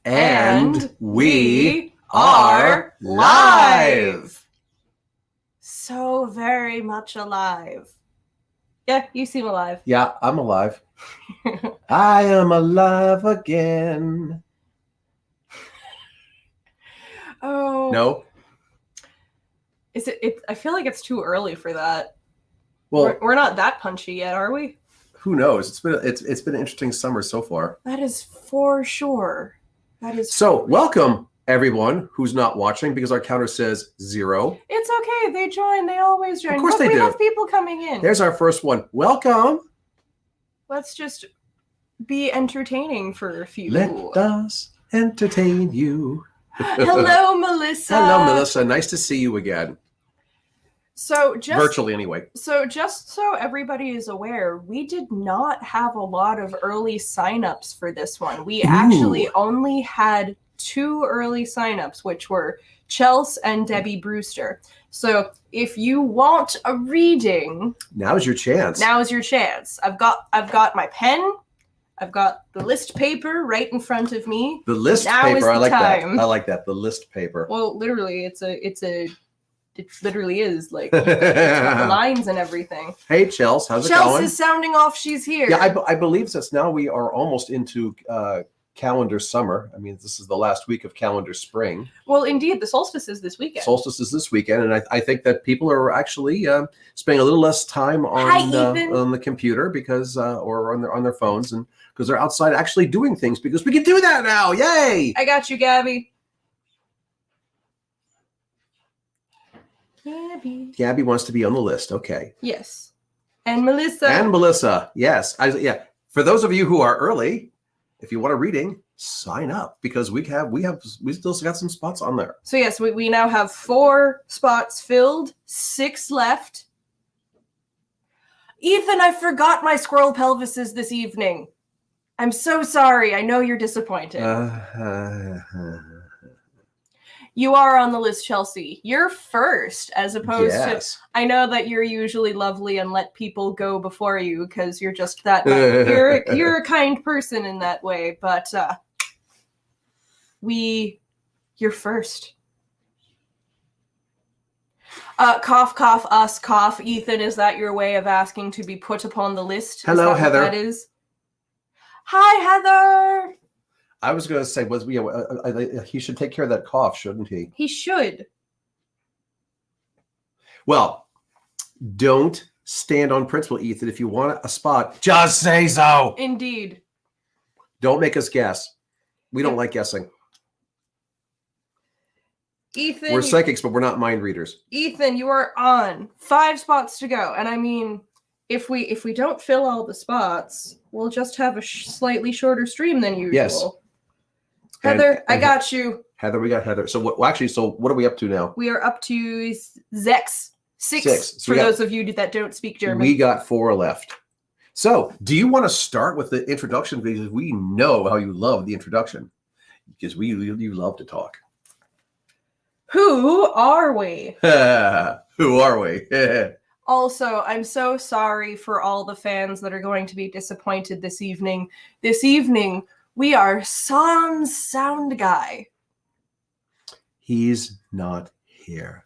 And we are live. So very much alive. Yeah, you seem alive. Yeah, I'm alive. I am alive again. Oh. No? Is it? I feel like it's too early for that. Well, we're not that punchy yet, are we? Who knows? It's been an interesting summer so far. That is for sure. Welcome everyone who's not watching because our counter says 0. It's okay. They join. They always join. Of course they do. We have people coming in. There's our first one. Welcome. Let's just be entertaining for a few. Let us entertain you. Hello, Melissa. Hello, Melissa. Nice to see you again. Virtually anyway. So just so everybody is aware, we did not have a lot of early signups for this one. We actually only had 2 early signups, which were Chelsea and Debbie Brewster. So if you want a reading, now's your chance. I've got my pen. I've got the list paper right in front of me. The list paper. I like that. I like that. The list paper. Well, literally, it literally is like it's got the lines and everything. Hey, Chelsea, how's it going? Chelsea is sounding off. She's here. Yeah, I believe since now we are almost into calendar summer. I mean, this is the last week of calendar spring. Well, indeed, the solstice is this weekend. And I think that people are actually spending a little less time on the computer because or on their phones and because they're outside actually doing things because we can do that now. Yay! I got you, Gabby. Gabby wants to be on the list. Okay. Yes. And Melissa. Yes. For those of you who are early, if you want a reading, sign up because we still got some spots on there. So yes, we now have 4 spots filled, 6 left. Ethan, I forgot my squirrel pelvises this evening. I'm so sorry. I know you're disappointed. You are on the list, Chelsea. You're first, as opposed to... I know that you're usually lovely and let people go before you because you're just that... you're a kind person in that way, but you're first. Cough, cough, us, cough. Ethan, is that your way of asking to be put upon the list? Hello, Heather. That is? Hi, Heather! I was going to say, he should take care of that cough, shouldn't he? He should. Well, don't stand on principle, Ethan. If you want a spot, just say so. Indeed. Don't make us guess. We don't like guessing. Ethan. We're psychics, but we're not mind readers. Ethan, you are on 5 spots to go. And I mean, if we don't fill all the spots, we'll just have a slightly shorter stream than usual. Yes. Heather, I got you. Heather, we got Heather. So what are we up to now? We are up to 6 So for those of you that don't speak German. We got 4 left. So do you want to start with the introduction? Because we know how you love the introduction. Because you love to talk. Who are we? Who are we? Also, I'm so sorry for all the fans that are going to be disappointed this evening. This evening, we are sans sound guy. He's not here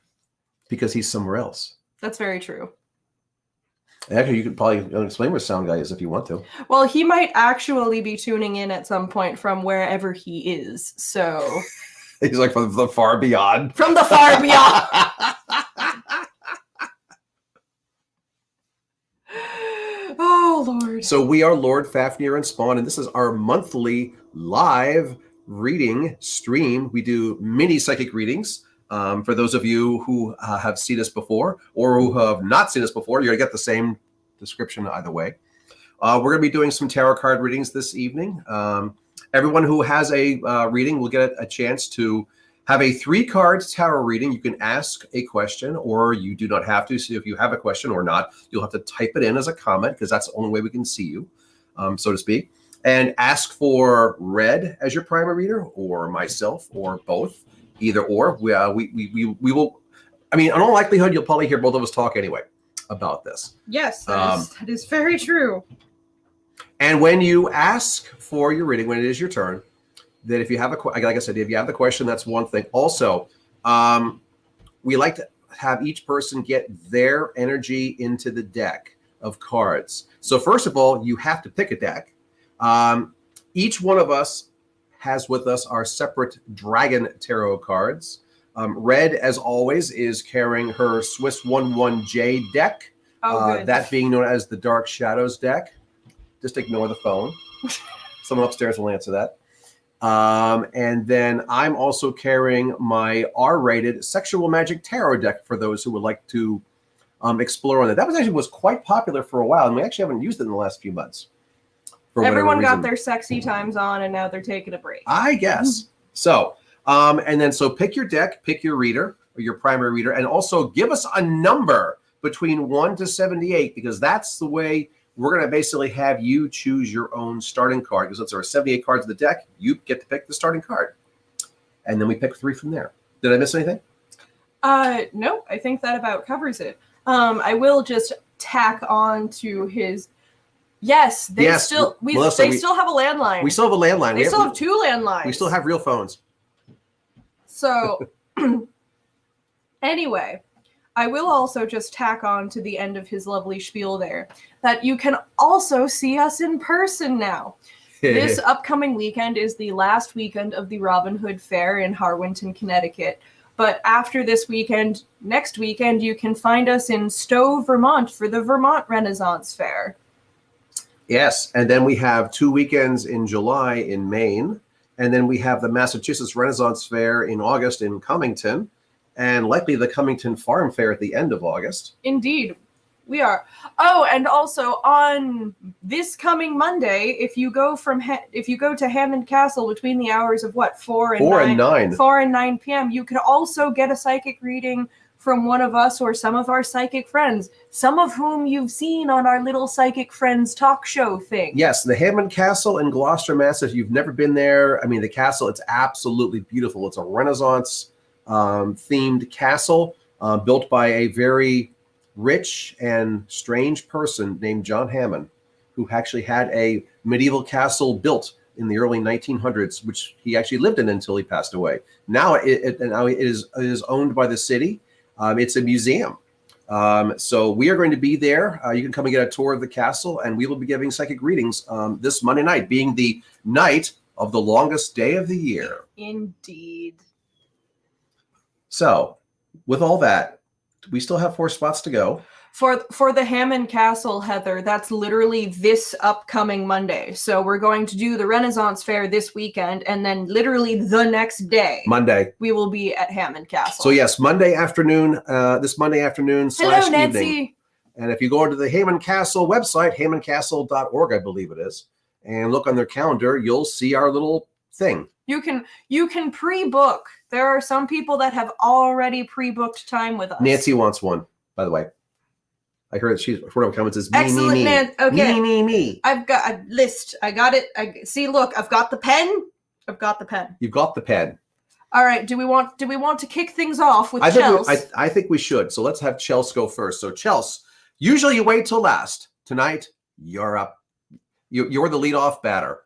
because he's somewhere else. That's very true. Actually, you could probably explain where sound guy is if you want to. Well, he might actually be tuning in at some point from wherever he is. So he's like from the far beyond. From the far beyond. Oh, Lord. So we are Lord Fafnir and Spawn, and this is our monthly live reading stream. We do mini psychic readings. For those of you who have seen us before or who have not seen us before, you're going to get the same description either way. We're going to be doing some tarot card readings this evening. Everyone who has a reading will get a chance to have a 3-card tarot reading. You can ask a question or you do not have to. So if you have a question or not, you'll have to type it in as a comment because that's the only way we can see you, so to speak. And ask for Red as your primary reader or myself or both. Either or, we will. I mean, in all likelihood, you'll probably hear both of us talk anyway about this. Yes, that is very true. And when you ask for your reading, when it is your turn, that if you have like I said, if you have the question, that's one thing. Also, we like to have each person get their energy into the deck of cards. So first of all, you have to pick a deck. Each one of us has with us our separate Dragon Tarot cards. Red, as always, is carrying her Swiss 11J deck. Good. That being known as the Dark Shadows deck. Just ignore the phone. Someone upstairs will answer that. And then I'm also carrying my R-rated Sexual Magic Tarot deck for those who would like to explore on it. That was quite popular for a while, and we actually haven't used it in the last few months. Everyone got their sexy times on, and now they're taking a break. I guess. So, and then so pick your deck, pick your reader or your primary reader, and also give us a number between 1 to 78, because that's the way we're going to basically have you choose your own starting card. Because there are 78 cards in the deck, you get to pick the starting card. And then we pick 3 from there. Did I miss anything? No, I think that about covers it. I will just tack on to his... Yes, they still have a landline. We still have a landline. They still have 2 landlines. We still have real phones. So, anyway, I will also just tack on to the end of his lovely spiel there that you can also see us in person now. This upcoming weekend is the last weekend of the Robin Hood Fair in Harwinton, Connecticut. But after this weekend, next weekend, you can find us in Stowe, Vermont for the Vermont Renaissance Fair. Yes, and then we have 2 weekends in July in Maine, and then we have the Massachusetts Renaissance Fair in August in Cummington, and likely the Cummington Farm Fair at the end of August. Indeed, we are. Oh, and also on this coming Monday, if you go to Hammond Castle between the hours of 4 and 9 p.m., you can also get a psychic reading from one of us or some of our psychic friends, some of whom you've seen on our little Psychic Friends talk show thing. Yes, the Hammond Castle in Gloucester, Mass. If you've never been there, I mean, the castle, it's absolutely beautiful. It's a Renaissance themed castle built by a very rich and strange person named John Hammond, who actually had a medieval castle built in the early 1900s, which he actually lived in until he passed away. Now it is owned by the city. It's a museum. So we are going to be there. You can come and get a tour of the castle, and we will be giving psychic readings this Monday night, being the night of the longest day of the year. Indeed. So with all that, we still have 4 spots to go. For the Hammond Castle, Heather, that's literally this upcoming Monday. So we're going to do the Renaissance Fair this weekend, and then literally the next day, Monday, we will be at Hammond Castle. So yes, Monday afternoon, this Monday afternoon / Hello, Nancy. evening. And if you go onto the Hammond Castle website, hammondcastle.org, I believe it is, and look on their calendar, you'll see our little thing. You can pre-book. There are some people that have already pre-booked time with us. Nancy wants one, by the way. I heard she's one of the comments is me, excellent, me, me. Okay. Me. I've got a list. I got it. See, look, I've got the pen. You've got the pen. All right. Do we want to kick things off with Chels? I think we should. So let's have Chels go first. So Chels, usually you wait till last. Tonight, you're up. You're the leadoff batter.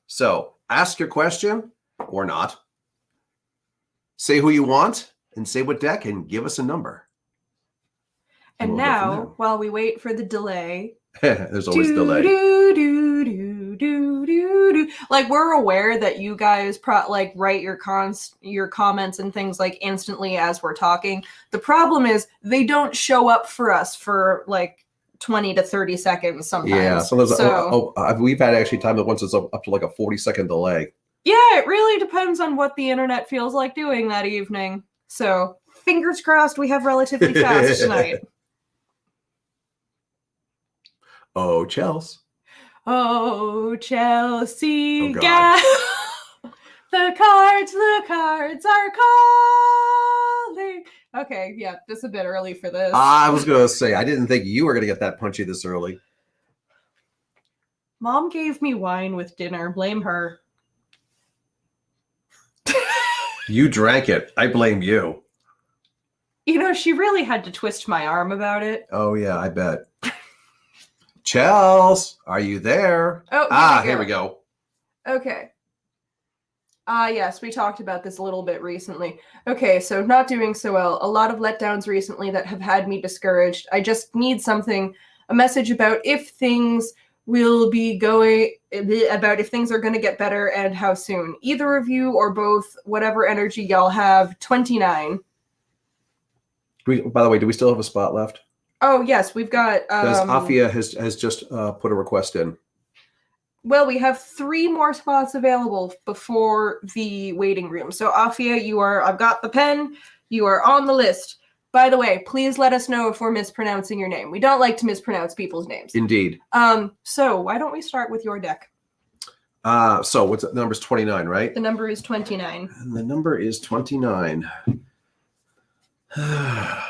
So ask your question or not. Say who you want and say what deck and give us a number. And now, while we wait for the delay, there's always a delay. Like, we're aware that you guys write your comments and things like instantly as we're talking. The problem is they don't show up for us for like 20 to 30 seconds sometimes. Yeah, sometimes we've had actually time that once it's up to like a 40-second delay. Yeah, it really depends on what the internet feels like doing that evening. So fingers crossed we have relatively fast tonight. Oh, Chelsea. Oh, Chelsea. Oh, the cards are calling. Okay, yeah, just a bit early for this. I was going to say, I didn't think you were going to get that punchy this early. Mom gave me wine with dinner. Blame her. You drank it. I blame you. You know, she really had to twist my arm about it. Oh, yeah, I bet. Chels, are you there? Oh, here we go. Okay. Yes, we talked about this a little bit recently. Okay, so not doing so well. A lot of letdowns recently that have had me discouraged. I just need a message about if things will be going, about if things are going to get better and how soon. Either of you or both, whatever energy y'all have, 29. By the way, do we still have a spot left? Oh, yes, we've got... Because Afia has just put a request in. Well, we have 3 more spots available before the waiting room. So, Afia, I've got the pen. You are on the list. By the way, please let us know if we're mispronouncing your name. We don't like to mispronounce people's names. Indeed. So why don't we start with your deck? So what's the number's 29, right? The number is 29. And the number is 29. Add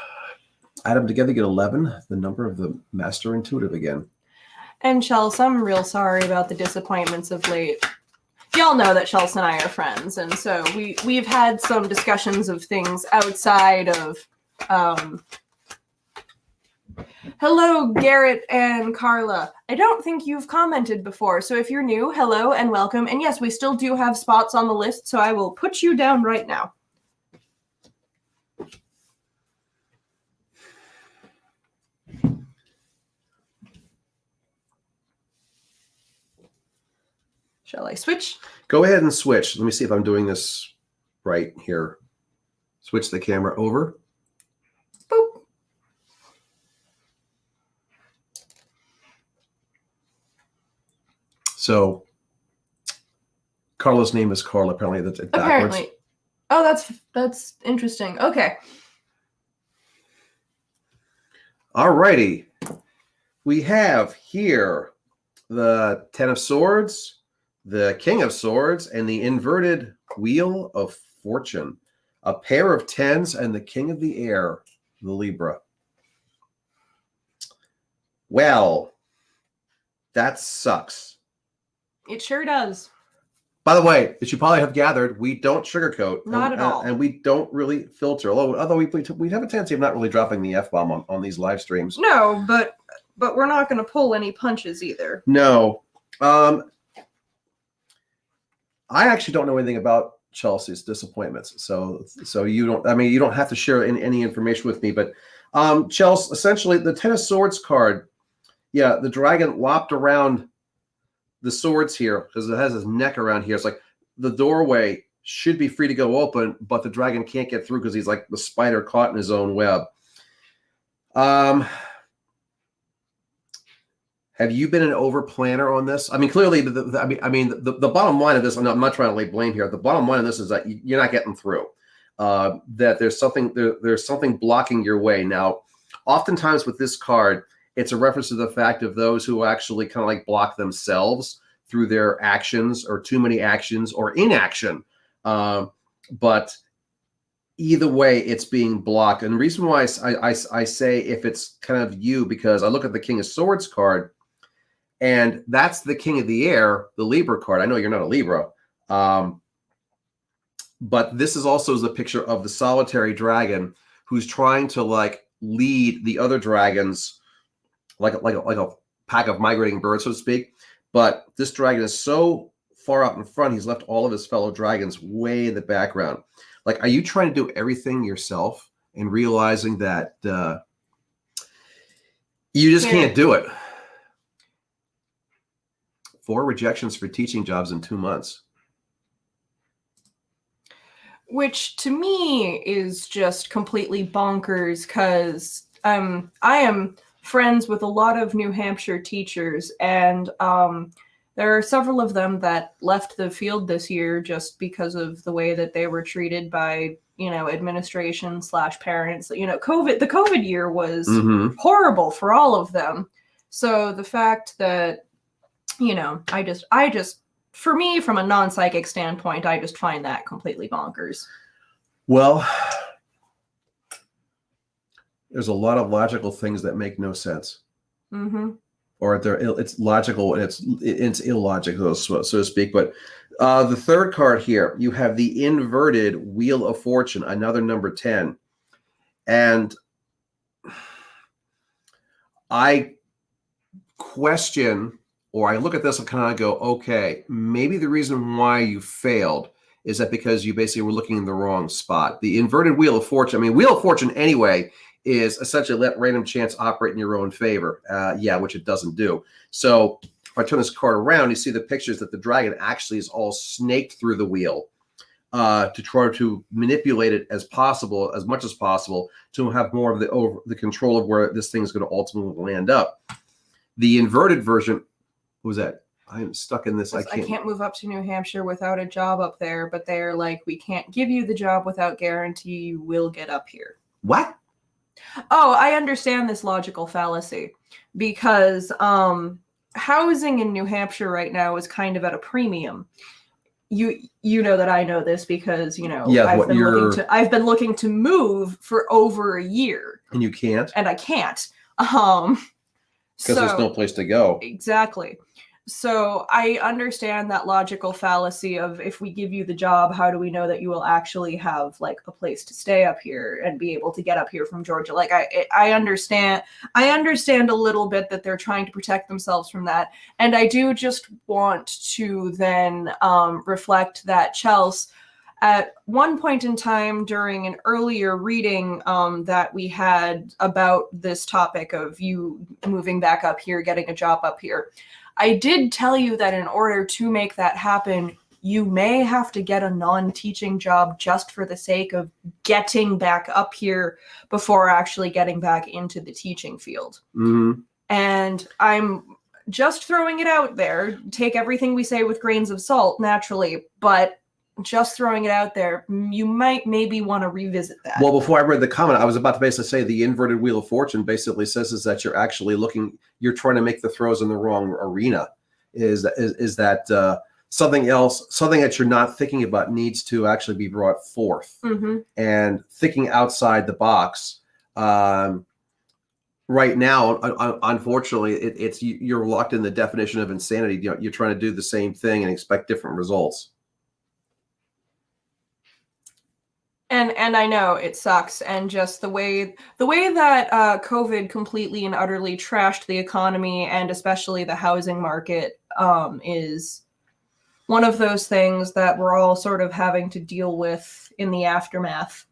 them together, get 11. The number of the master intuitive again. And Chels, I'm real sorry about the disappointments of late. Y'all know that Chels and I are friends, and so we've had some discussions of things outside of. Hello, Garrett and Carla. I don't think you've commented before, so if you're new, hello and welcome. And yes, we still do have spots on the list, so I will put you down right now. Shall I switch? Go ahead and switch. Let me see if I'm doing this right here. Switch the camera over. Boop. So Carla's name is Carla. Apparently that's backwards. Apparently. Oh, that's interesting. Okay. All righty. We have here the Ten of Swords, the King of Swords, and the inverted Wheel of Fortune. A pair of tens and the King of the Air, the Libra. Well, that sucks. It sure does. By the way, as you probably have gathered, we don't sugarcoat. Not at all. And we don't really filter. Although we have a tendency of not really dropping the F-bomb on these live streams. No, but we're not going to pull any punches either. No. I actually don't know anything about Chelsea's disappointments. So you don't have to share any information with me. But Chelsea, essentially the Ten of Swords card, yeah, the dragon lopped around the swords here because it has his neck around here. It's like the doorway should be free to go open, but the dragon can't get through because he's like the spider caught in his own web. Have you been an over planner on this? I mean, clearly, the bottom line of this, I'm not trying to lay blame here. The bottom line of this is that you're not getting through. That there's something blocking your way. Now, oftentimes with this card, it's a reference to the fact of those who actually kind of like block themselves through their actions or too many actions or inaction. But either way, it's being blocked. And the reason why I say if it's kind of you, because I look at the King of Swords card, and that's the King of the Air, the Libra card. I know you're not a Libra. But this is also the picture of the solitary dragon who's trying to like lead the other dragons like a pack of migrating birds, so to speak. But this dragon is so far out in front, he's left all of his fellow dragons way in the background. Like, are you trying to do everything yourself and realizing that you just can't do it? 4 rejections for teaching jobs in 2 months. Which to me is just completely bonkers because I am friends with a lot of New Hampshire teachers, and there are several of them that left the field this year just because of the way that they were treated by, administration / parents. The COVID year was horrible for all of them. So the fact that, I just, for me, from a non-psychic standpoint, I just find that completely bonkers. Well, there's a lot of logical things that make no sense. Mm-hmm. Or it's logical and it's illogical, so to speak. But the third card here, you have the inverted Wheel of Fortune, another number 10. And I question, or I look at this and kind of go, okay, maybe the reason why you failed is that because you basically were looking in the wrong spot. The inverted Wheel of Fortune, I mean, Wheel of Fortune anyway, is essentially let random chance operate in your own favor. Which it doesn't do. So if I turn this card around, you see the pictures that the dragon actually is all snaked through the wheel to try to manipulate it as much as possible, to have more of the control of where this thing is going to ultimately land up. The inverted version, what was that? I'm stuck in this. I can't move up to New Hampshire without a job up there, but they're like, we can't give you the job without guarantee you will get up here. What? Oh, I understand this logical fallacy because housing in New Hampshire right now is kind of at a premium. You know that I know this because, I've been looking to move for over a year. And you can't? And I can't. Because there's no place to go. Exactly. So I understand that logical fallacy of, if we give you the job, how do we know that you will actually have like a place to stay up here and be able to get up here from Georgia? Like I understand a little bit that they're trying to protect themselves from that. And I do just want to then reflect that Chelsea, at one point in time during an earlier reading that we had about this topic of you moving back up here, getting a job up here, I did tell you that in order to make that happen, you may have to get a non-teaching job just for the sake of getting back up here before actually getting back into the teaching field. Mm-hmm. And I'm just throwing it out there. Take everything we say with grains of salt, naturally, but just throwing it out there, you might maybe want to revisit that. Well, before I read the comment, I was about to basically say the inverted Wheel of Fortune basically says is that you're actually you're trying to make the throws in the wrong arena. Is that something else, something that you're not thinking about needs to actually be brought forth. Mm-hmm. And thinking outside the box. Right now, unfortunately, it's you're locked in the definition of insanity. You're trying to do the same thing and expect different results. And I know it sucks, and just the way that COVID completely and utterly trashed the economy and especially the housing market is one of those things that we're all sort of having to deal with in the aftermath.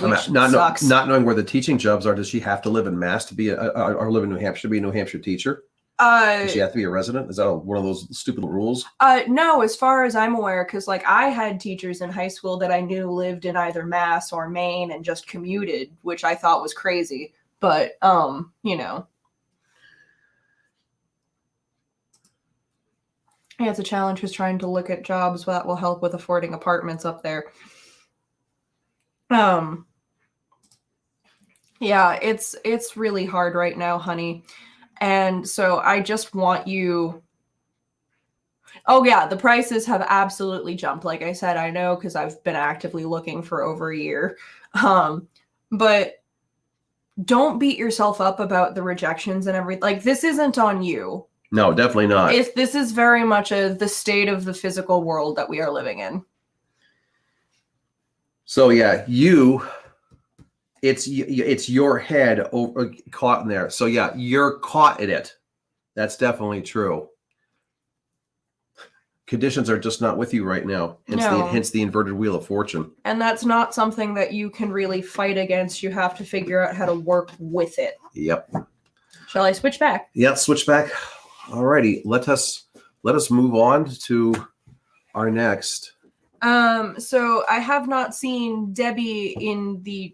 Not knowing where the teaching jobs are, does she have to live in Mass to be or live in New Hampshire to be a New Hampshire teacher? Does she have to be a resident? Is that one of those stupid rules? No, as far as I'm aware, because like I had teachers in high school that I knew lived in either Mass or Maine and just commuted, which I thought was crazy. But yeah, it's a challenge with trying to look at jobs that will help with affording apartments up there. Yeah, it's really hard right now, honey. And so I just want you. Oh yeah, the prices have absolutely jumped. Like I said, I know because I've been actively looking for over a year. But don't beat yourself up about the rejections and everything. Like, this isn't on you. No, definitely not. This is very much the state of the physical world that we are living in. So yeah, it's your head caught in there. So yeah, you're caught in it. That's definitely true. Conditions are just not with you right now. Hence the inverted Wheel of Fortune. And that's not something that you can really fight against. You have to figure out how to work with it. Yep. Shall I switch back? Yeah, switch back. Alrighty. Let us move on to our next. So I have not seen Debbie in the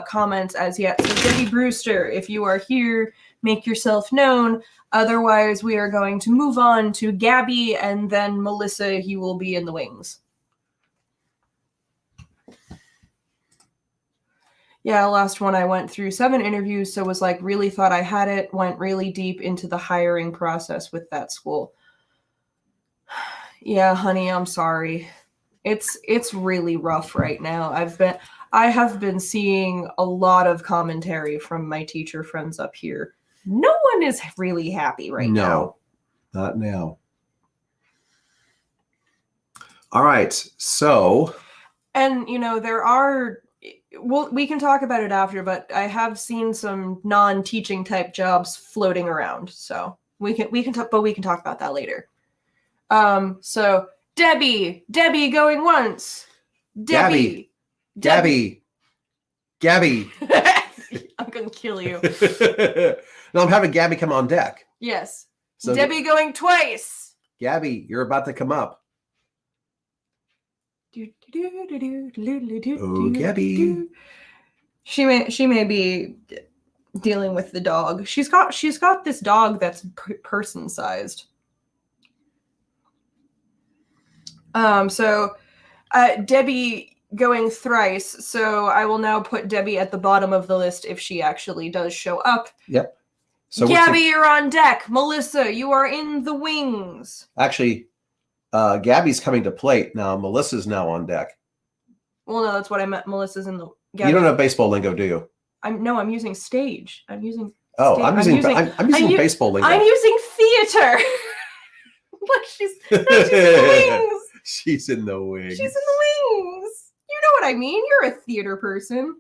comments as yet. So Debbie Brewster, if you are here, make yourself known. Otherwise, we are going to move on to Gabby and then Melissa. He will be in the wings. Yeah, last one I went through 7 interviews, so was like really thought I had it, went really deep into the hiring process with that school. Yeah, honey, I'm sorry. It's really rough right now. I have been seeing a lot of commentary from my teacher friends up here. No one is really happy now. No, not now. All right, so. And, there are, we can talk about it after, but I have seen some non-teaching type jobs floating around. So we can talk about that later. So Debbie. Debbie going once. Debbie. Gabby. Gabby. I'm gonna kill you. No, I'm having Gabby come on deck. Yes. So Debbie going twice. Gabby, you're about to come up. Oh, Gabby. She may be dealing with the dog. She's got this dog that's person sized. So Debbie going thrice. So I will now put Debbie at the bottom of the list if she actually does show up. Yep. So Gabby, you're on deck. Melissa, you are in the wings. Actually, Gabby's coming to plate now. Melissa's now on deck. Well, no, that's what I meant. Melissa's in the. Gabby. You don't know baseball lingo, do you? I'm using stage. I'm using. Oh, stage. I'm using baseball lingo. I'm using theater. Look, she's in the wings. She's in the wings. She's in the wings. You know what I mean? You're a theater person.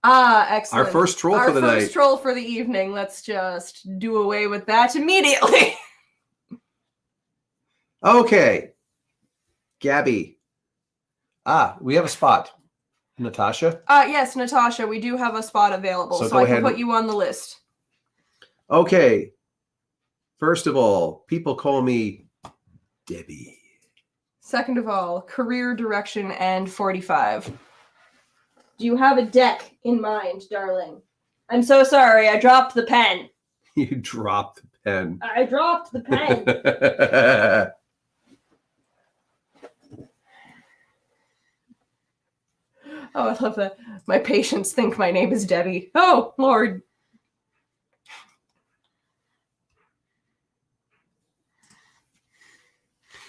Ah, excellent. Our first troll for the night. Our first troll for the evening. Let's just do away with that immediately. Okay. Gabby. We have a spot. Natasha? Yes, Natasha, we do have a spot available, so I can put you on the list. Okay. First of all, people call me Debbie. Second of all, career direction and 45. Do you have a deck in mind, darling? I'm so sorry, I dropped the pen. You dropped the pen. I dropped the pen. Oh, I love that. My patients think my name is Debbie. Oh, Lord.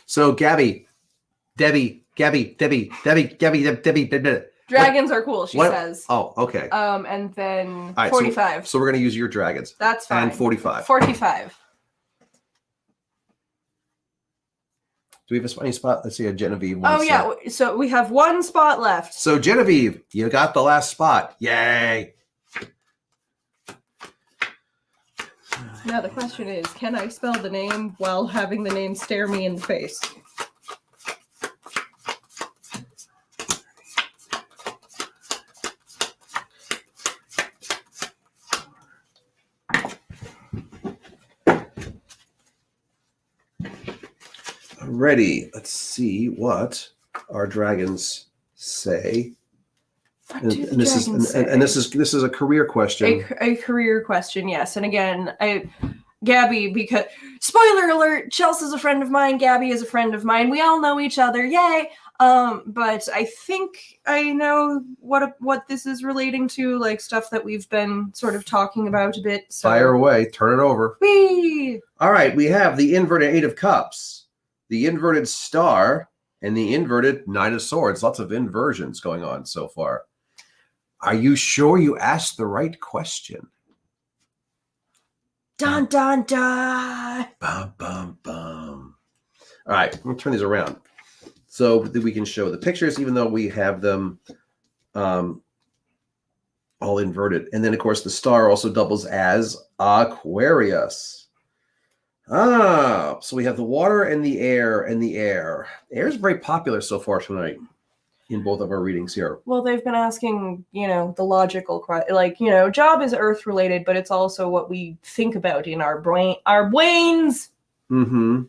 So, Debbie. Dragons are cool, she says. Oh, okay. And then right, 45. So we're going to use your dragons. That's fine. And 45. 45. Do we have any spot? Let's see, a Genevieve. Yeah. So we have one spot left. So Genevieve, you got the last spot. Yay. Now the question is, can I spell the name while having the name stare me in the face? Ready. Let's see what our dragons say. This is a career question. A career question, yes. And again, Gabby, because spoiler alert, Chelsea's a friend of mine, Gabby is a friend of mine. We all know each other, yay. But I think I know what this is relating to, like stuff that we've been sort of talking about a bit. So. Fire away, turn it over. Whee! All right, we have the inverted Eight of Cups, the inverted Star, and the inverted Knight of Swords. Lots of inversions going on so far. Are you sure you asked the right question? Dun, dun, dun. Bum, bum, bum. All right, I'm going to turn these around so that we can show the pictures, even though we have them all inverted. And then, of course, the Star also doubles as Aquarius. So we have the water and the air and the air. Air is very popular so far tonight in both of our readings here. Well, they've been asking, the logical question. Like, job is earth related, but it's also what we think about in our brains. Mm-hmm.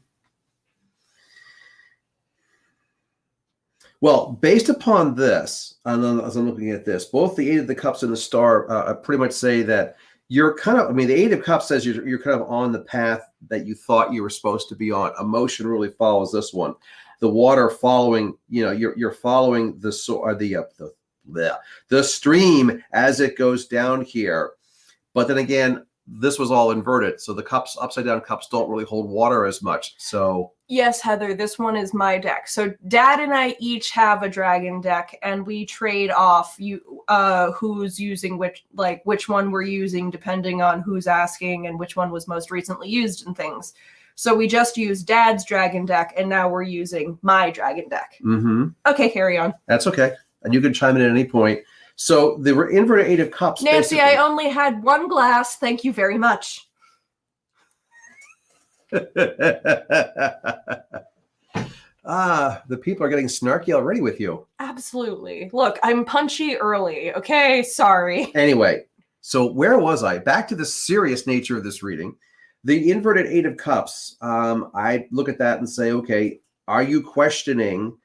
Well, based upon this, as I'm looking at this, both the Eight of the Cups and the Star pretty much say that you're the Eight of Cups says you're kind of on the path that you thought you were supposed to be on. Emotion really follows this one. The water following, you're following the stream as it goes down here. But then again, this was all inverted. So the cups, upside down cups, don't really hold water as much. So yes, Heather, this one is my deck. So Dad and I each have a dragon deck, and we trade off who's using which one we're using depending on who's asking and which one was most recently used and things. So we just used Dad's dragon deck, and now we're using my dragon deck. Mm-hmm. Okay, carry on. That's okay. And you can chime in at any point. So the inverted Eight of Cups. Nancy, I only had one glass. Thank you very much. The people are getting snarky already with you. Absolutely. Look, I'm punchy early. Okay, sorry. Anyway, so where was I? Back to the serious nature of this reading. The inverted Eight of Cups. I look at that and say, okay, are you questioning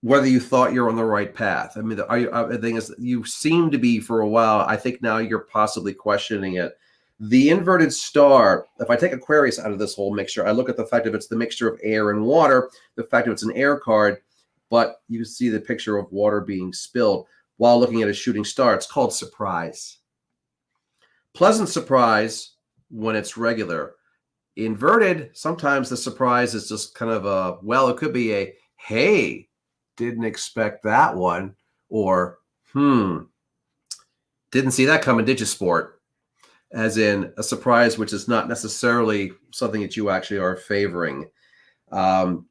whether you thought you're on the right path? I mean, the thing is, you seem to be for a while. I think now you're possibly questioning it. The inverted star, if I take Aquarius out of this whole mixture, I look at the fact that it's the mixture of air and water, the fact that it's an air card, but you see the picture of water being spilled while looking at a shooting star. It's called surprise. Pleasant surprise when it's regular. Inverted, sometimes the surprise is just kind of a, well, it could be a, hey, didn't expect that one, or, didn't see that coming, did you, sport? As in a surprise, which is not necessarily something that you actually are favoring. The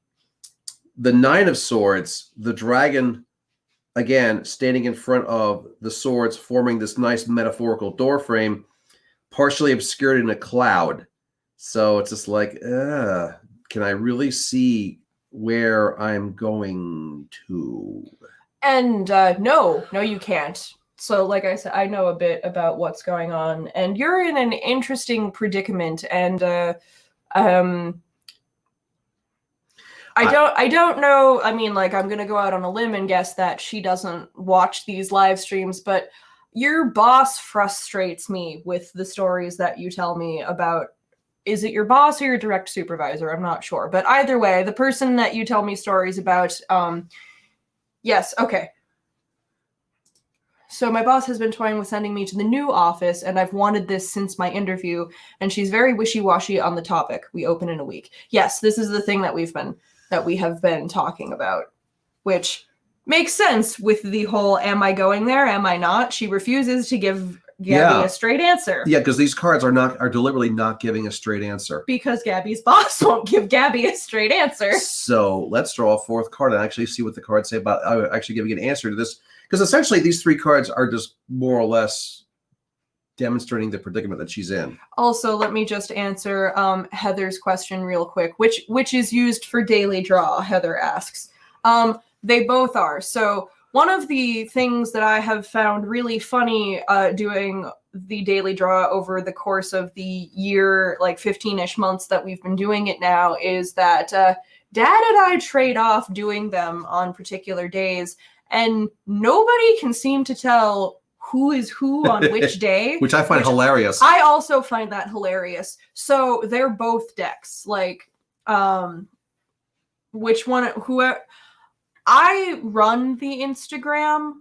Nine of Swords, the dragon, again, standing in front of the swords, forming this nice metaphorical door frame, partially obscured in a cloud. So it's just like, can I really see where I'm going to? And no, you can't. So like I said, I know a bit about what's going on, and you're in an interesting predicament. And I don't know. I mean, like, I'm gonna go out on a limb and guess that she doesn't watch these live streams, but your boss frustrates me with the stories that you tell me about. Is it your boss or your direct supervisor? I'm not sure, but either way, the person that you tell me stories about, yes, okay. So my boss has been toying with sending me to the new office, and I've wanted this since my interview, and she's very wishy-washy on the topic. We open in a week. Yes, this is the thing that we have been talking about, which makes sense with the whole, am I going there, am I not? She refuses to give Gabby a straight answer. Yeah, because these cards are deliberately not giving a straight answer. Because Gabby's boss won't give Gabby a straight answer. So let's draw a fourth card and actually see what the cards say about actually giving an answer to this. Because essentially these three cards are just more or less demonstrating the predicament that she's in. Also, let me just answer Heather's question real quick, which is used for daily draw, Heather asks. They both are. So one of the things that I have found really funny doing the daily draw over the course of the year, like 15-ish months that we've been doing it now, is that Dad and I trade off doing them on particular days, and nobody can seem to tell who is who on which day. Which I find hilarious. I also find that hilarious. So they're both decks. Like, which one, whoever. I run the Instagram,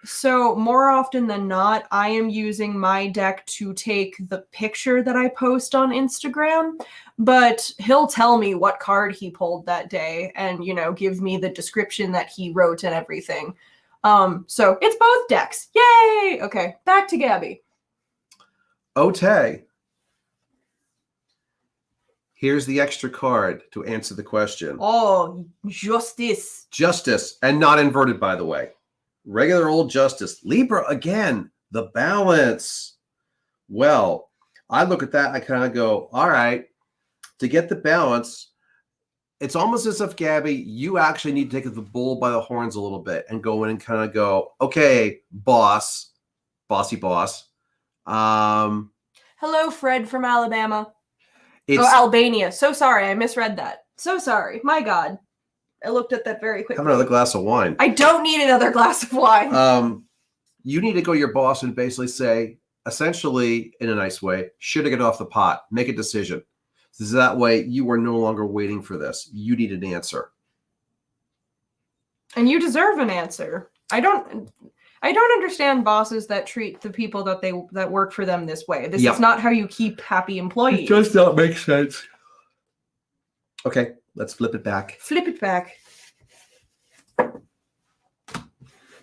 so more often than not, I am using my deck to take the picture that I post on Instagram, but he'll tell me what card he pulled that day and, give me the description that he wrote and everything. So it's both decks. Yay! Okay, back to Gabby. Okay. Here's the extra card to answer the question. Oh, justice. Justice, and not inverted, by the way. Regular old justice. Libra, again, the balance. Well, I look at that, I kind of go, all right, to get the balance, it's almost as if, Gabby, you actually need to take the bull by the horns a little bit and go in and kind of go, okay, bossy boss. Hello, Fred from Alabama. Albania. So sorry, I misread that. So sorry. My God. I looked at that very quickly. Have another glass of wine. I don't need another glass of wine. You need to go to your boss and basically say, essentially, in a nice way, should I get off the pot? Make a decision. So that way, you are no longer waiting for this. You need an answer. And you deserve an answer. I don't understand bosses that treat the people that work for them this way. This is not how you keep happy employees. It does not make sense. Okay, let's flip it back. Flip it back. And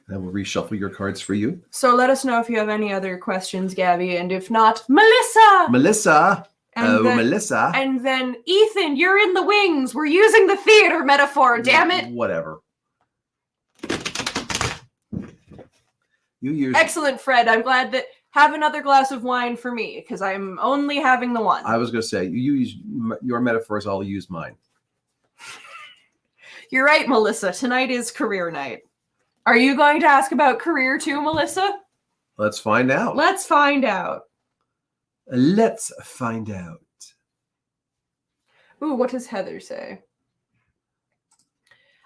we'll reshuffle your cards for you. So let us know if you have any other questions, Gabby, and if not, Melissa! Melissa! Melissa. And then, Ethan, you're in the wings. We're using the theater metaphor, damn it! Whatever. Excellent, Fred. I'm glad that. Have another glass of wine for me, because I'm only having the one. I was going to say, you use your metaphors, I'll use mine. You're right, Melissa. Tonight is career night. Are you going to ask about career too, Melissa? Let's find out. Let's find out. Let's find out. Ooh, what does Heather say?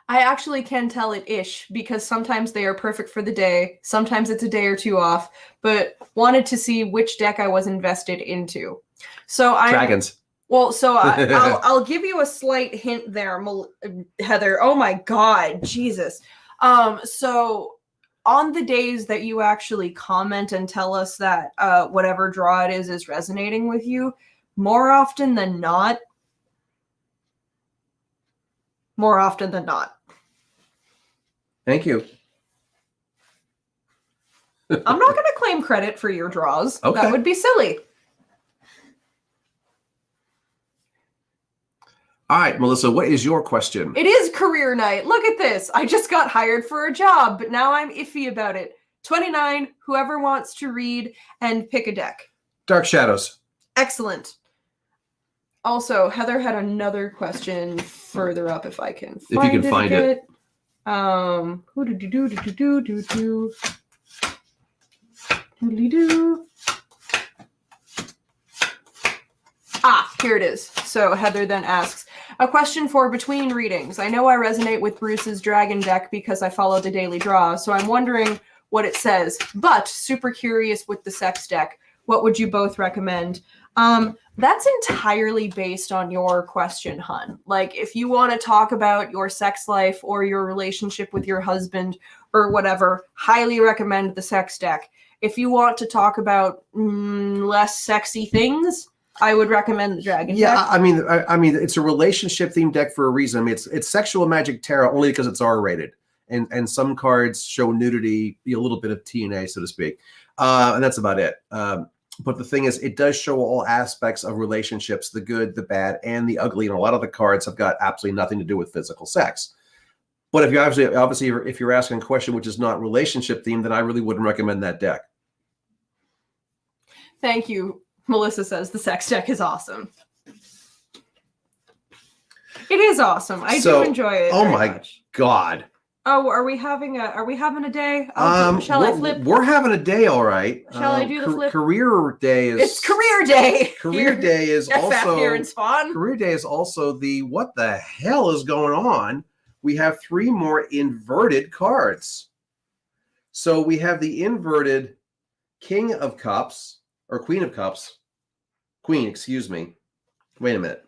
I actually can tell it ish because sometimes they are perfect for the day. Sometimes it's a day or two off, but wanted to see which deck I was invested into. So Dragons. Well, so I'll give you a slight hint there, Heather. Oh my God, Jesus. So on the days that you actually comment and tell us that whatever draw it is resonating with you, more often than not. Thank you. I'm not going to claim credit for your draws. Okay. That would be silly. All right, Melissa, what is your question? It is career night. Look at this. I just got hired for a job, but now I'm iffy about it. 29, whoever wants to read and pick a deck. Dark Shadows. Excellent. Also, Heather had another question further up if I can find it. If you can find it. Here it is. So Heather then asks, a question for between readings. I know I resonate with Bruce's dragon deck because I follow the daily draw, so I'm wondering what it says, but super curious with the sex deck. What would you both recommend? That's entirely based on your question, hun. Like, if you want to talk about your sex life or your relationship with your husband or whatever, highly recommend the sex deck. If you want to talk about less sexy things, I would recommend the dragon deck. I mean, it's a relationship themed deck for a reason. I mean, it's Sexual Magic Tarot only because it's R-rated, and some cards show nudity, a little bit of TNA, so to speak, and that's about it. But the thing is, it does show all aspects of relationships, the good, the bad, and the ugly. And a lot of the cards have got absolutely nothing to do with physical sex. But if you're obviously if you're asking a question which is not relationship themed, then I really wouldn't recommend that deck. Thank you. Melissa says the sex deck is awesome. It is awesome. I do enjoy it. Oh my God. Oh, are we having a day? Shall I flip? We're having a day, all right. Shall I do the flip? Career day is. It's career day. Career day is also. Fafnir and Spawn. Career day is also the what the hell is going on? We have 3 more inverted cards. So we have the inverted King of Cups or Queen of Cups. Queen, excuse me. Wait a minute.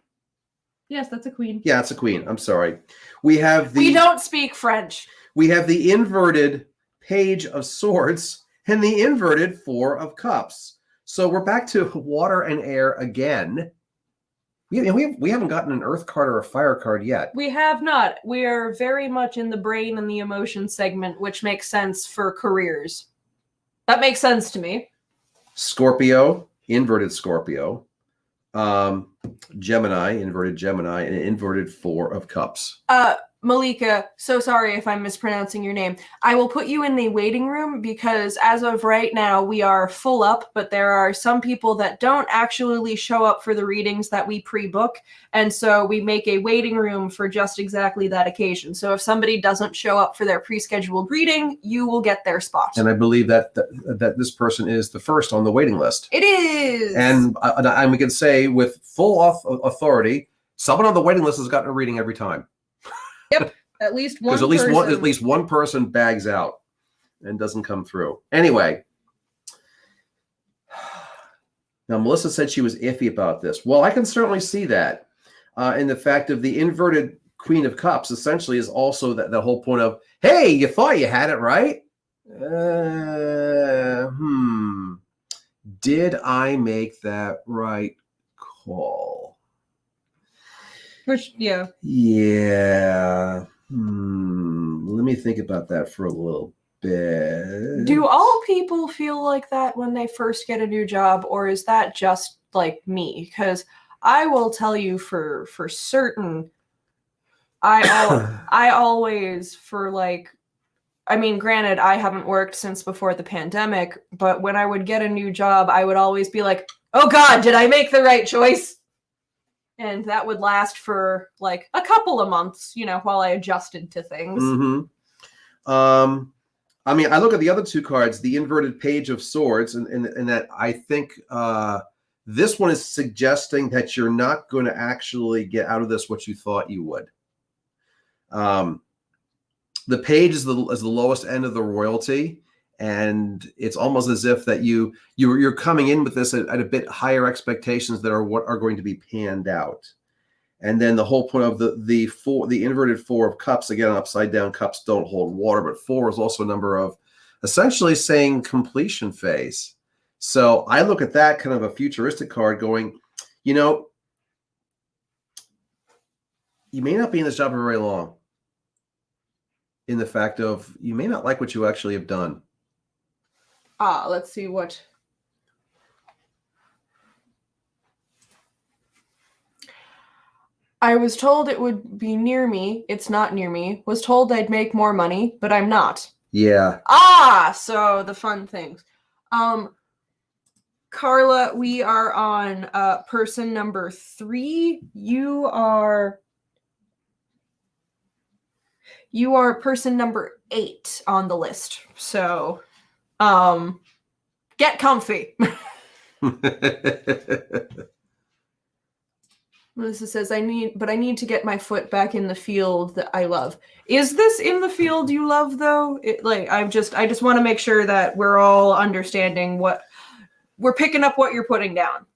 Yes, that's a queen. Yeah, it's a queen. I'm sorry. We don't speak French. We have the inverted Page of Swords and the inverted 4 of Cups. So we're back to water and air again. We haven't gotten an earth card or a fire card yet. We have not. We are very much in the brain and the emotion segment, which makes sense for careers. That makes sense to me. Scorpio, inverted Scorpio. Gemini, inverted Gemini, and an inverted 4 of Cups. Malika, so sorry if I'm mispronouncing your name. I will put you in the waiting room because as of right now, we are full up, but there are some people that don't actually show up for the readings that we pre-book, and so we make a waiting room for just exactly that occasion. So if somebody doesn't show up for their pre-scheduled reading, you will get their spot. And I believe that this person is the first on the waiting list. It is! And we can say with full authority, someone on the waiting list has gotten a reading every time. Yep, at least one. Because at least one person bags out and doesn't come through. Anyway, now Melissa said she was iffy about this. Well, I can certainly see that in the fact of the inverted Queen of Cups. Essentially, is also the whole point of, hey, you thought you had it right. Did I make that right call? Yeah. Let me think about that for a little bit. Do all people feel like that when they first get a new job, or is that just like me? Because I will tell you for certain, I always granted, I haven't worked since before the pandemic, but when I would get a new job, I would always be like, oh God, did I make the right choice? And that would last for like a couple of months, while I adjusted to things. Mm-hmm. I mean, I look at the other two cards, the inverted page of swords, and that I think this one is suggesting that you're not going to actually get out of this what you thought you would. The page is the lowest end of the royalty, and it's almost as if that you're coming in with this at a bit higher expectations that are what are going to be panned out. And then the whole point of the inverted four of cups, again, upside down cups don't hold water, but four is also a number of essentially saying completion phase. So I look at that kind of a futuristic card going, you may not be in this job for very long, in the fact of you may not like what you actually have done. Let's see what. I was told it would be near me. It's not near me. Was told I'd make more money, but I'm not. Yeah. So the fun things. Carla, we are on person number 3. You are person number 8 on the list. So get comfy. Melissa says, I need to get my foot back in the field that I love. Is this in the field you love, though? I just want to make sure that we're all understanding what we're picking up, what you're putting down.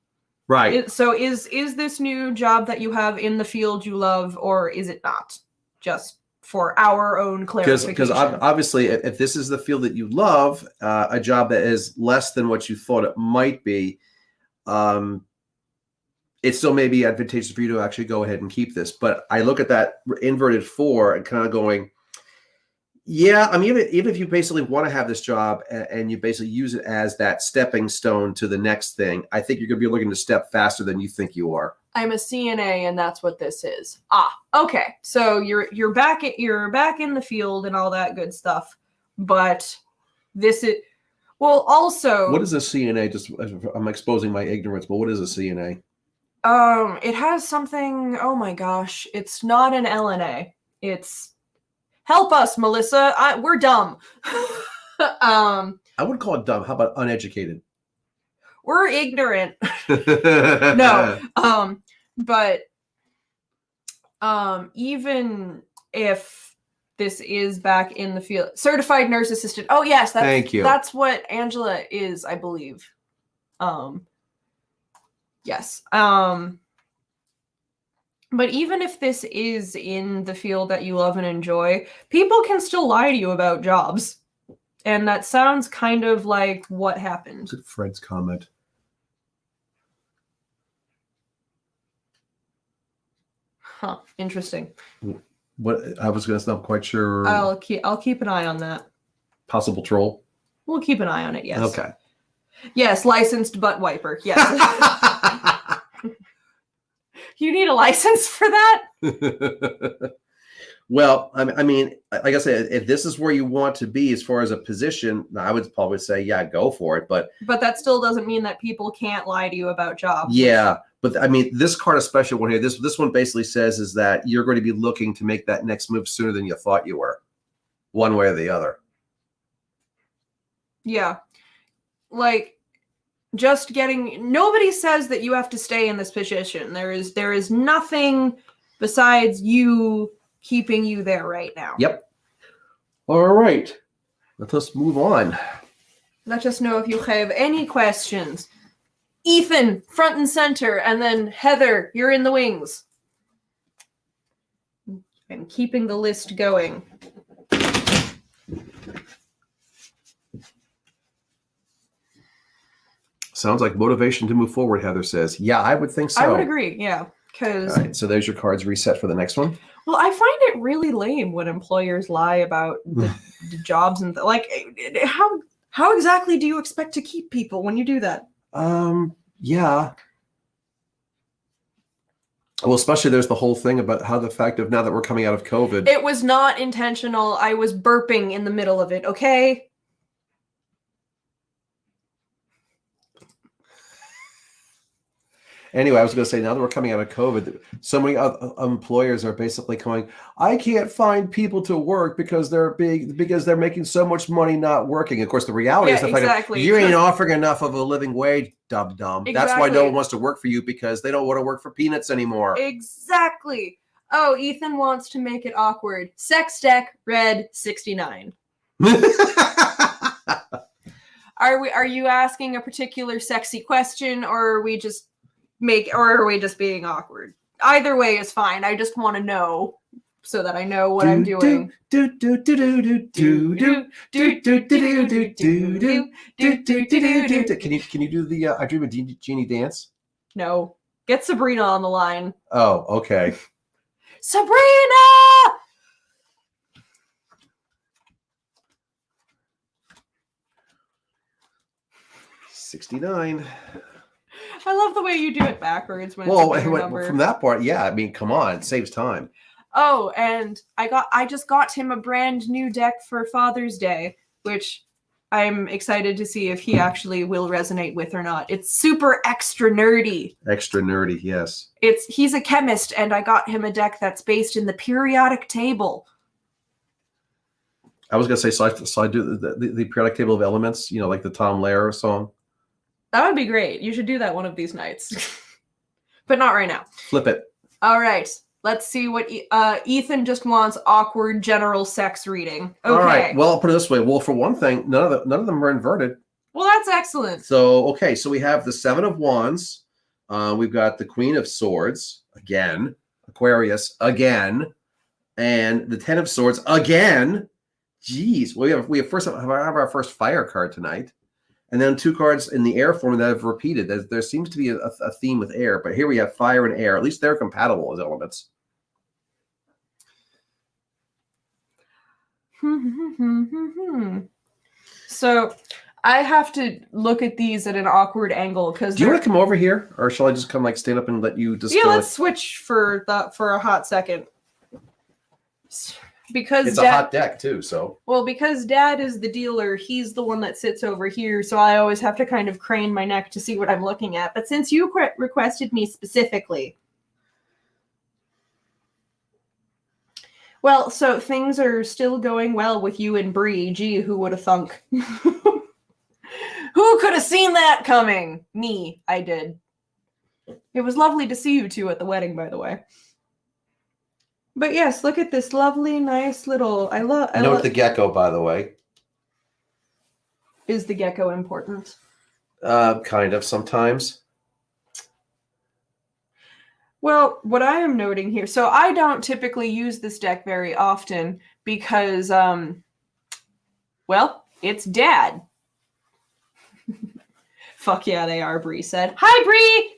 Right. So is this new job that you have in the field you love, or is it not? Just for our own clarification. Because obviously, if this is the field that you love, a job that is less than what you thought it might be, it still may be advantageous for you to actually go ahead and keep this. But I look at that inverted 4 and kind of going, yeah, I mean, even if you basically want to have this job and you basically use it as that stepping stone to the next thing, I think you're going to be looking to step faster than you think you are. I'm a CNA, and that's what this is. Okay. So you're back in the field and all that good stuff, but this is also. What is a CNA? Just I'm exposing my ignorance, but what is a CNA? It has something. Oh my gosh, it's not an LNA. It's help us, Melissa. We're dumb. I would call it dumb. How about uneducated? We're ignorant. No. But even if this is back in the field, certified nurse assistant. Oh yes, thank you. That's what Angela is, I believe. Yes. But even if this is in the field that you love and enjoy, people can still lie to you about jobs. And that sounds kind of like what happened. Look at Fred's comment. Huh. Interesting. What I was going to say, I'm quite sure. I'll keep an eye on that. Possible troll? We'll keep an eye on it, yes. Okay. Yes, licensed butt wiper. Yes. You need a license for that? Well, I mean, like I said, if this is where you want to be as far as a position, I would probably say, yeah, go for it. But that still doesn't mean that people can't lie to you about jobs. Yeah, but I mean, this card, especially one here, this one basically says is that you're going to be looking to make that next move sooner than you thought you were, one way or the other. Yeah, like. Just getting. Nobody says that you have to stay in this position. There is nothing besides you keeping you there right now. Yep. All right. Let us move on. Let us know if you have any questions. Ethan, front and center, and then Heather, you're in the wings. I'm keeping the list going. Sounds like motivation to move forward, Heather says. Yeah, I would think so. I would agree, yeah. All right, so there's your cards reset for the next one. Well, I find it really lame when employers lie about the jobs and how exactly do you expect to keep people when you do that? Yeah. Well, especially there's the whole thing about how the fact of now that we're coming out of COVID. It was not intentional. I was burping in the middle of it, okay? Anyway, I was going to say, now that we're coming out of COVID, so many employers are basically going, I can't find people to work because they're making so much money not working. Of course, the reality is the fact that you ain't offering enough of a living wage, dum. Exactly. That's why no one wants to work for you, because they don't want to work for peanuts anymore. Exactly. Oh, Ethan wants to make it awkward. Sex deck, red 69. Are you asking a particular sexy question, or are we just being awkward? Either way is fine. I just want to know so that I know what I'm doing. Can you do the I Dream of Jeannie dance? No. Get Sabrina on the line. Oh, okay. Sabrina! 69. I love the way you do it backwards when well, it's a number. From that part, yeah. I mean, come on, it saves time. Oh, and I just got him a brand new deck for Father's Day, which I'm excited to see if he actually will resonate with or not. It's super extra nerdy. Extra nerdy, yes. He's a chemist, and I got him a deck that's based in the periodic table. I was gonna say, so I do the periodic table of elements, like the Tom Lehrer song. That would be great. You should do that one of these nights. But not right now. Flip it. All right. Let's see what Ethan just wants. Awkward general sex reading. Okay. All right. Well, I'll put it this way. Well, for one thing, none of them are inverted. Well, that's excellent. So, okay. So we have the Seven of Wands. We've got the Queen of Swords again, Aquarius again, and the Ten of Swords again. Jeez. Well, we have our first fire card tonight. And then 2 cards in the air form that have repeated. There seems to be a theme with air, but here we have fire and air. At least they're compatible as elements. So I have to look at these at an awkward angle because. Do you want to come over here, or shall I just come stand up and let you just? Yeah, let's switch for a hot second. Because it's a hot deck too, so. Well, because Dad is the dealer, he's the one that sits over here, so I always have to kind of crane my neck to see what I'm looking at. But since you requested me specifically, well, so things are still going well with you and Bree. Gee, who would have thunk? Who could have seen that coming? Me, I did. It was lovely to see you two at the wedding, by the way. But yes, look at this lovely, nice little. Note the gecko, by the way. Is the gecko important? Kind of sometimes. Well, what I am noting here, so I don't typically use this deck very often because, well, it's Dad. Fuck yeah, they are. Bree said, "Hi, Bree."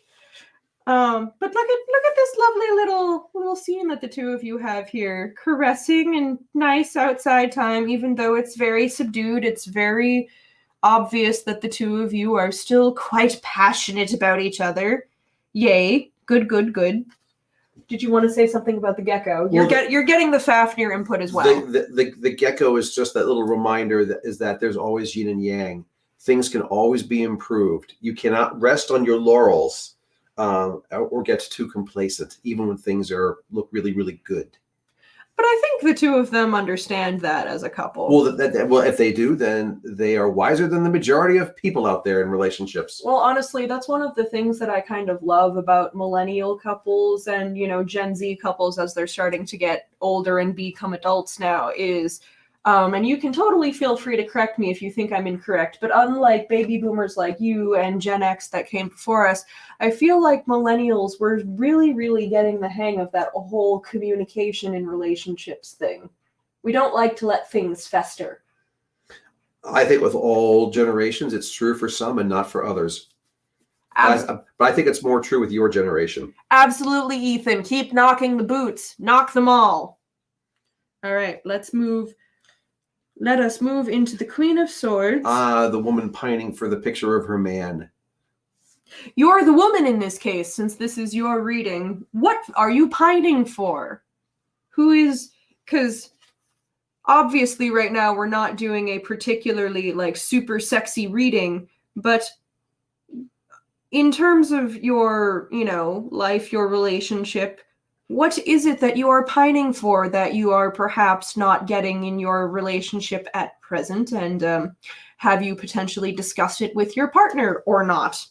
But look at this lovely little scene that the two of you have here, caressing and nice outside time, even though it's very subdued. It's very obvious that the two of you are still quite passionate about each other. Yay. Good. Did you want to say something about the gecko? You're getting the Fafnir input as well. The gecko is just that little reminder that there's always yin and yang. Things can always be improved. You cannot rest on your laurels. Or get too complacent, even when things look really, really good. But I think the two of them understand that as a couple. Well, if they do, then they are wiser than the majority of people out there in relationships. Well, honestly, that's one of the things that I kind of love about millennial couples and, Gen Z couples as they're starting to get older and become adults now is... and you can totally feel free to correct me if you think I'm incorrect, but unlike baby boomers like you and Gen X that came before us, I feel like millennials were really, really getting the hang of that whole communication and relationships thing. We don't like to let things fester. I think with all generations, it's true for some and not for others. But I think it's more true with your generation. Absolutely, Ethan. Keep knocking the boots. Knock them all. All right, let's move. Let us move into the Queen of Swords. The woman pining for the picture of her man. You're the woman in this case, since this is your reading. What are you pining for? Who is... Because obviously right now we're not doing a particularly, super sexy reading, but in terms of your, life, your relationship, what is it that you are pining for that you are perhaps not getting in your relationship at present? And have you potentially discussed it with your partner or not?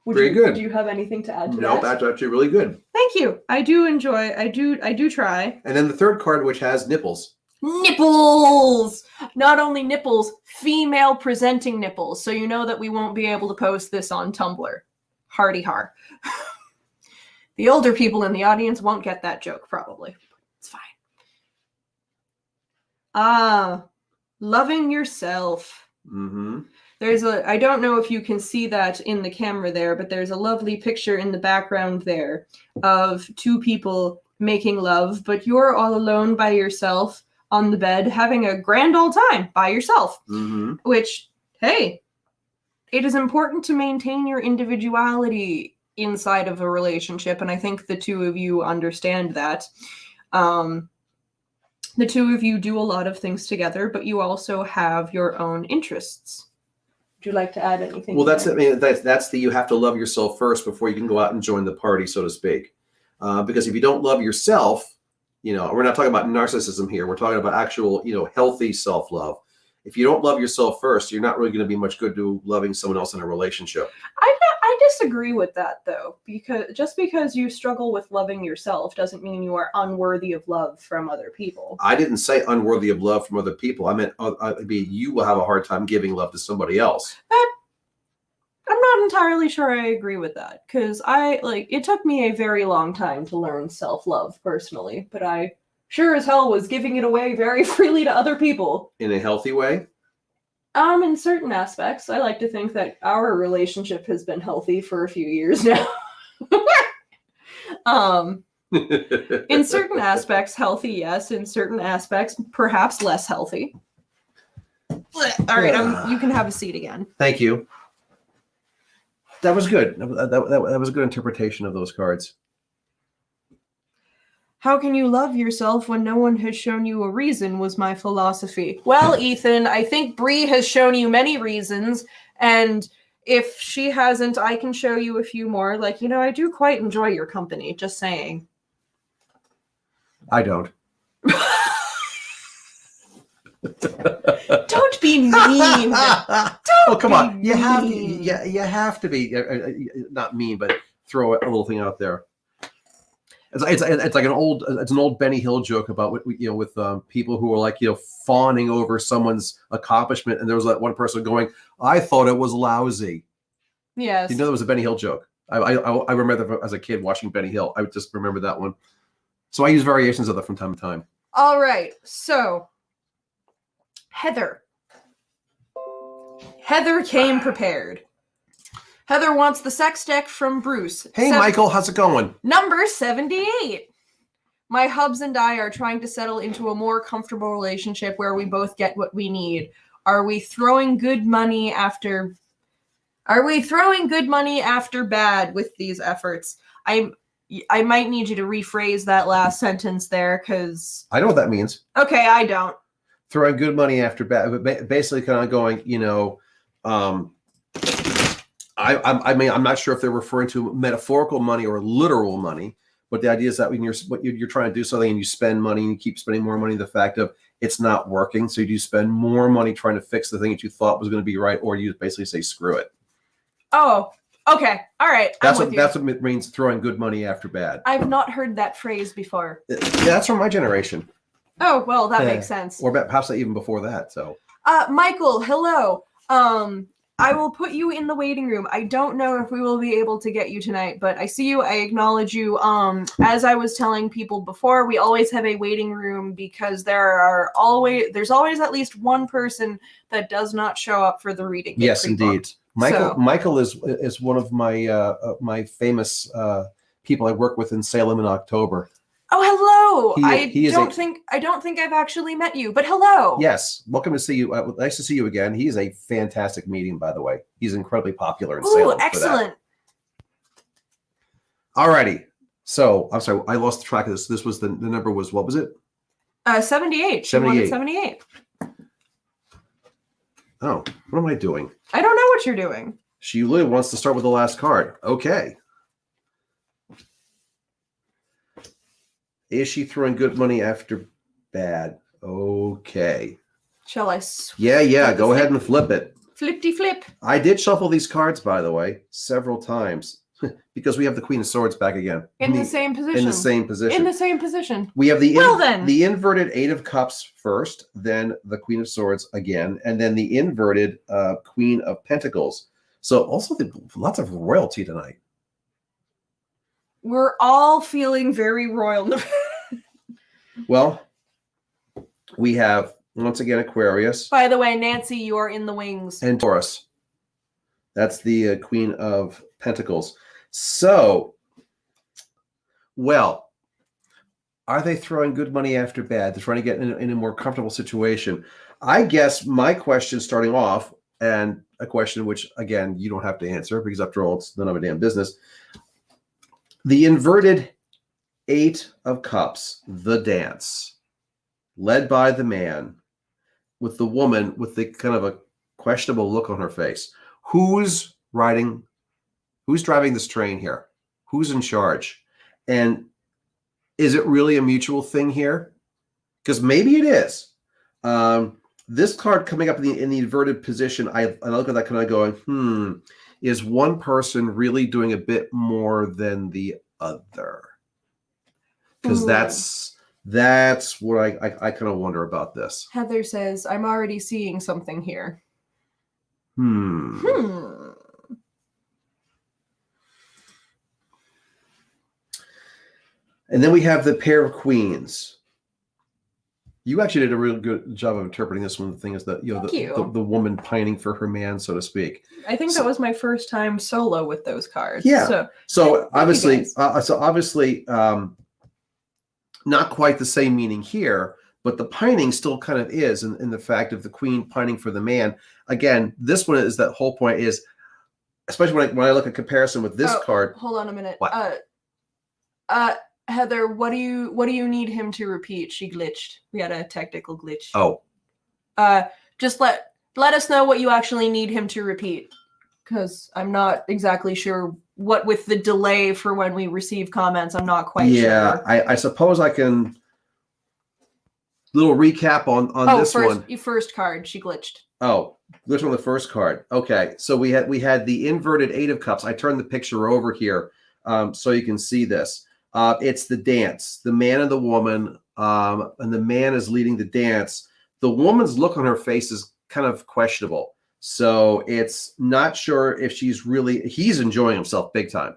Very good. Do you have anything to add to that? No, that's actually really good. Thank you. I do try. And then the third card, which has nipples. Nipples! Not only nipples, female presenting nipples. So you know that we won't be able to post this on Tumblr. Hardy har. The older people in the audience won't get that joke, probably. It's fine. Loving yourself. Mm-hmm. I don't know if you can see that in the camera there, but there's a lovely picture in the background there of two people making love, but you're all alone by yourself on the bed, having a grand old time by yourself. Mm-hmm. Which, hey, it is important to maintain your individuality inside of a relationship, and I think the two of you understand that. The two of you do a lot of things together, but you also have your own interests. Would you like to add anything? Well, that's you have to love yourself first before you can go out and join the party, so to speak. Because if you don't love yourself, we're not talking about narcissism here. We're talking about actual, healthy self-love. If you don't love yourself first, you're not really going to be much good to loving someone else in a relationship. I disagree with that, though, because just because you struggle with loving yourself doesn't mean you are unworthy of love from other people. I didn't say unworthy of love from other people. I meant you will have a hard time giving love to somebody else. I'm not entirely sure I agree with that, because it took me a very long time to learn self-love personally, but I sure as hell was giving it away very freely to other people. In a healthy way? In certain aspects. I like to think that our relationship has been healthy for a few years now. In certain aspects, healthy, yes. In certain aspects, perhaps less healthy. All right, you can have a seat again. Thank you. That was good. That was a good interpretation of those cards. How can you love yourself when no one has shown you a reason, was my philosophy. Well, Ethan, I think Bree has shown you many reasons, and if she hasn't, I can show you a few more. I do quite enjoy your company, just saying. I don't. Don't be mean. Don't come on. mean. You have to be not mean, but throw a little thing out there. It's like an old Benny Hill joke about with people who are like fawning over someone's accomplishment, and there was that one person going, "I thought it was lousy." Yes. That was a Benny Hill joke. I remember that as a kid watching Benny Hill. I just remember that one. So I use variations of that from time to time. All right. So Heather came prepared. Heather wants the sex deck from Bruce. Hey, Michael, how's it going? Number 78. My hubs and I are trying to settle into a more comfortable relationship where we both get what we need. Are we throwing good money after bad with these efforts? I might need you to rephrase that last sentence there, because I know what that means. Okay, I don't. Throwing good money after bad, but basically kind of going, I'm not sure if they're referring to metaphorical money or literal money, but the idea is that when you're trying to do something and you spend money and you keep spending more money, the fact of it's not working, so you do spend more money trying to fix the thing that you thought was going to be right, or you basically say screw it. Oh, okay, all right. That's what it means, throwing good money after bad. I've not heard that phrase before. Yeah, that's from my generation. Oh, well, that makes sense. Or perhaps even before that. So, Michael, hello. I will put you in the waiting room. I don't know if we will be able to get you tonight, but I see you. I acknowledge you. As I was telling people before, we always have a waiting room because there's always at least one person that does not show up for the reading. Yes, indeed. Michael is one of my my famous people I work with in Salem in October. Oh, hello. I don't think I've actually met you, but hello. Yes. Welcome to see you. Nice to see you again. He is a fantastic medium, by the way. He's incredibly popular in Salem. Oh, excellent. All righty. So, I'm sorry. I lost track of this. This was the number was, what was it? 78. 78. Oh, what am I doing? I don't know what you're doing. She really wants to start with the last card. Okay. Is she throwing good money after bad? Okay. Shall I? Yeah. Go ahead and flip it. Flipty flip. I did shuffle these cards, by the way, several times because we have the Queen of Swords back again. In the same position. In the same position. In the same position. We have the then. the inverted Eight of Cups first, then the Queen of Swords again, and then the inverted Queen of Pentacles. So also lots of royalty tonight. We're all feeling very royal. Well, we have once again Aquarius. By the way, Nancy, you are in the wings. And Taurus. That's the Queen of Pentacles. So, well, are they throwing good money after bad? They're trying to get in a more comfortable situation. I guess my question starting off, and a question which, again, you don't have to answer because after all, it's none of a damn business. The inverted Eight of Cups, the dance, led by the man, with the woman with the kind of a questionable look on her face. Who's driving this train here? Who's in charge? And is it really a mutual thing here? Because maybe it is. This card coming up in the inverted position, I look at that kind of going, is one person really doing a bit more than the other? Because that's what I kind of wonder about this. Heather says, I'm already seeing something here. And then we have the pair of queens. You actually did a real good job of interpreting this one. The thing is that the woman pining for her man, so to speak. I think that was my first time solo with those cards. Yeah. So obviously, not quite the same meaning here, but the pining still kind of is in the fact of the queen pining for the man. Again, this one is that whole point is, especially when I look at comparison with this card. Hold on a minute. What? Heather, what do you need him to repeat? She glitched. We had a technical glitch. Oh. Just let us know what you actually need him to repeat, because I'm not exactly sure what with the delay for when we receive comments. I'm not quite sure. Yeah, I suppose I can. Little recap on this one. First card, she glitched. Oh, glitch on the first card. Okay, so we had the inverted Eight of Cups. I turned the picture over here so you can see this. It's the dance, the man and the woman, and the man is leading the dance. The woman's look on her face is kind of questionable. So it's not sure if he's enjoying himself big time.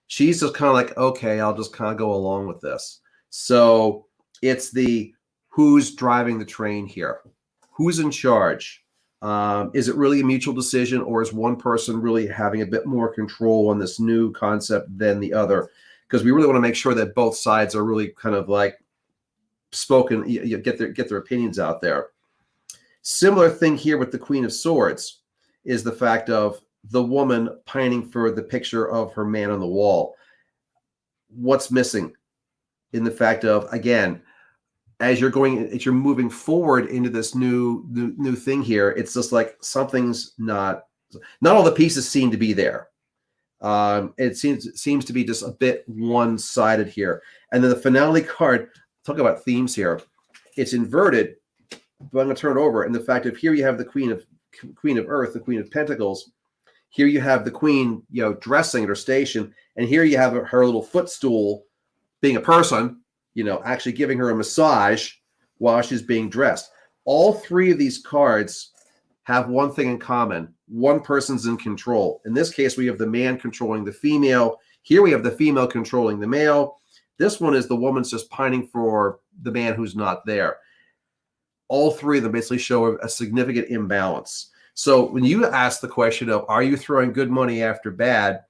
She's just kind of like, okay, I'll just kind of go along with this. So it's who's driving the train here? Who's in charge? Is it really a mutual decision, or is one person really having a bit more control on this new concept than the other? Because we really want to make sure that both sides are really kind of like spoken, get their opinions out there. Similar thing here with the Queen of Swords is the fact of the woman pining for the picture of her man on the wall. What's missing in the fact of, again, as you're moving forward into this new thing here, it's just like something's not all the pieces seem to be there. It seems to be just a bit one-sided here. And then the finale card, talk about themes here. It's inverted, but I'm going to turn it over. And the fact of here you have the Queen of Earth, the Queen of Pentacles. Here you have the Queen, dressing at her station, and here you have her little footstool, being a person, actually giving her a massage while she's being dressed. All three of these cards have one thing in common. One person's in control. In this case, we have the man controlling the female. Here we have the female controlling the male. This one is the woman's just pining for the man who's not there. All three of them basically show a significant imbalance. So when you ask the question of, are you throwing good money after bad?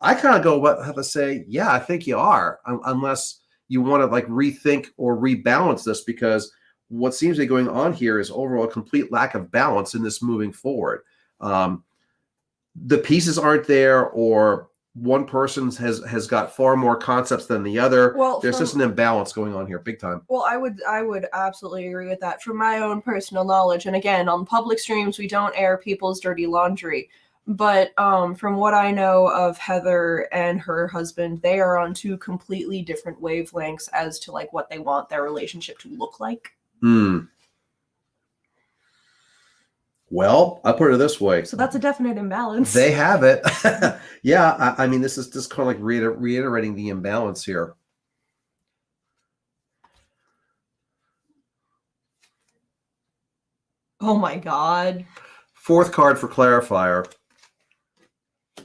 I kind of have to say, yeah, I think you are, unless you want to rethink or rebalance this, because what seems to be going on here is overall a complete lack of balance in this moving forward. The pieces aren't there, or one person has got far more concepts than the other. Well, there's just an imbalance going on here, big time. Well, I would absolutely agree with that from my own personal knowledge. And again, on public streams, we don't air people's dirty laundry. But from what I know of Heather and her husband, they are on two completely different wavelengths as to like what they want their relationship to look like. Well, I put it this way. So that's a definite imbalance. They have it. Yeah, I mean, this is just kind of like reiterating the imbalance here. Oh my God. Fourth card for clarifier.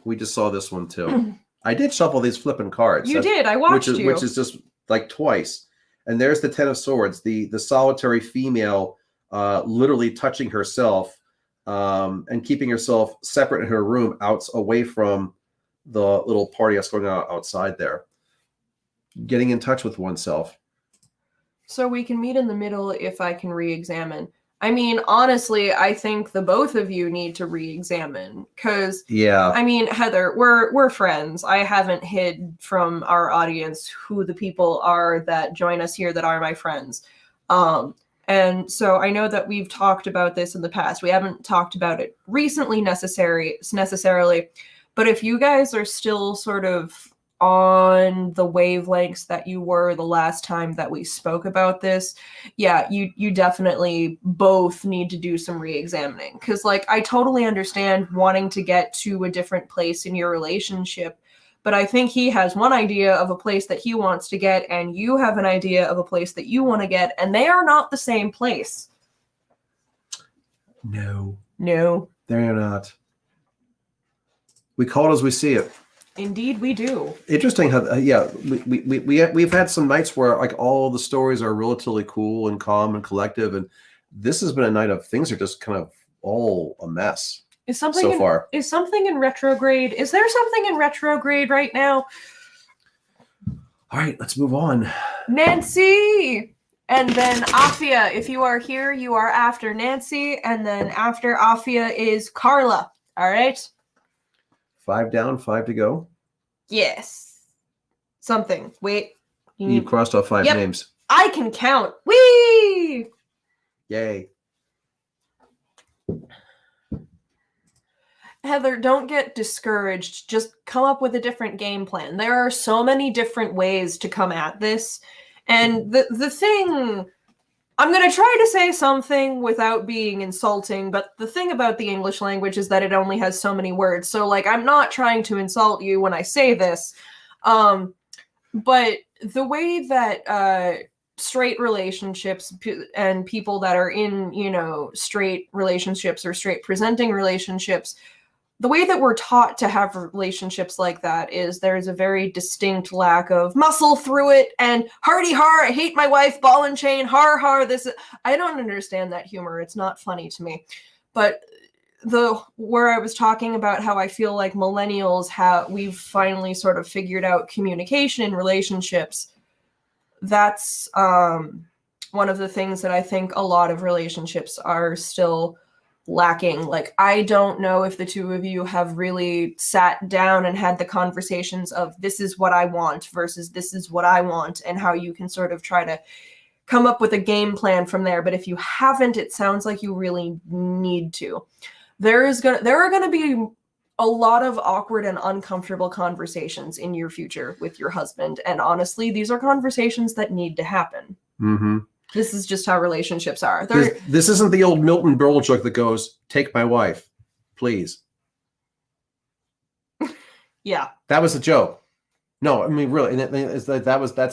We just saw this one too. I did shuffle these flipping cards. You did. I watched you. Which is just like twice. And there's the Ten of Swords, the solitary female literally touching herself and keeping herself separate in her room away from the little party that's going on outside there. Getting in touch with oneself. So we can meet in the middle if I can re-examine. I mean, honestly, I think the both of you need to re-examine because, yeah. I mean, Heather, we're friends. I haven't hid from our audience who the people are that join us here that are my friends. And so I know that we've talked about this in the past. We haven't talked about it recently necessarily, but if you guys are still sort of on the wavelengths that you were the last time that we spoke about this, yeah, you definitely both need to do some re-examining. Because, like, I totally understand wanting to get to a different place in your relationship, but I think he has one idea of a place that he wants to get, and you have an idea of a place that you want to get, and they are not the same place. No. No. They're not. We call it as we see it. Indeed, we do. Interesting how, we've had some nights where like all the stories are relatively cool and calm and collective, and this has been a night of things are just kind of all a mess. Is something so far? Is something in retrograde? Is there something in retrograde right now? All right, let's move on. Nancy, and then Afia. If you are here, you are after Nancy, and then after Afia is Carla. All right. 5 down, 5 to go. Yes. Something. Wait. You crossed off 5 names. I can count. Whee! Yay. Heather, don't get discouraged. Just come up with a different game plan. There are so many different ways to come at this. And the thing... I'm going to try to say something without being insulting, but the thing about the English language is that it only has so many words. So, like, I'm not trying to insult you when I say this. But the way that straight relationships and people that are in, you know, straight relationships or straight presenting relationships, the way that we're taught to have relationships like that is there's a very distinct lack of muscle through it and hardy har, I hate my wife, ball and chain, har har, I don't understand that humor. It's not funny to me. But where I was talking about how I feel like millennials we've finally sort of figured out communication in relationships, that's one of the things that I think a lot of relationships are still lacking. Like, I don't know if the two of you have really sat down and had the conversations of this is what I want versus this is what I want, and how you can sort of try to come up with a game plan from there. But if you haven't, it sounds like you really need to. There are going to be a lot of awkward and uncomfortable conversations in your future with your husband, and honestly, these are conversations that need to happen. Mm-hmm. This is just how relationships are. This isn't the old Milton Berle joke that goes, "Take my wife, please." Yeah. That was a joke. No, I mean, really, that's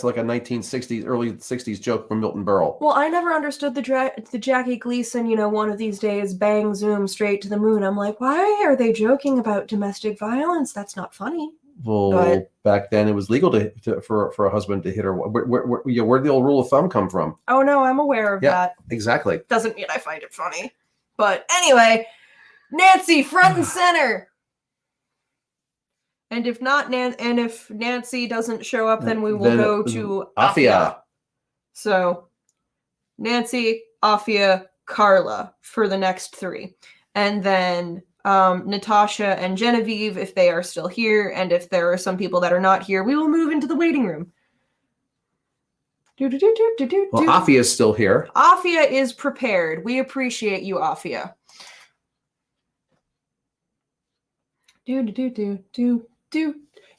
like a 1960s, early 60s joke from Milton Berle. Well, I never understood the Jackie Gleason, you know, one of these days, bang, zoom, straight to the moon. I'm like, why are they joking about domestic violence? That's not funny. Well, back then it was legal for a husband to hit her. Where'd the old rule of thumb come from? Oh no, I'm aware of that. Exactly. Doesn't mean I find it funny. But anyway, Nancy, front and center. And if if Nancy doesn't show up, then we will go to Afia. So, Nancy, Afia, Carla for the next 3, and then Natasha and Genevieve, if they are still here, and if there are some people that are not here, we will move into the waiting room. Well, Afia is still here. Afia is prepared. We appreciate you, Afia.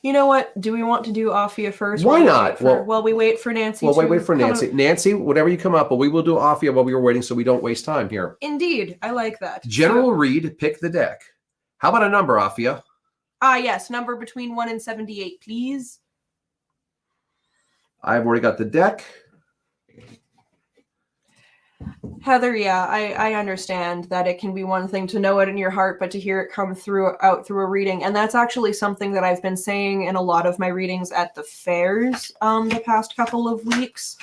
You know what? Do we want to do Afia first? Why while we not? wait for- while we wait for Nancy. Well, wait for come Nancy. up- Nancy, whatever you come up, but we will do Afia while we were waiting, so we don't waste time here. Indeed, I like that. General read, pick the deck. How about a number, Afia? Yes, number between 1 and 78, please. I've already got the deck. Heather, yeah, I understand that it can be one thing to know it in your heart, but to hear it come out through a reading. And that's actually something that I've been saying in a lot of my readings at the fairs the past couple of weeks.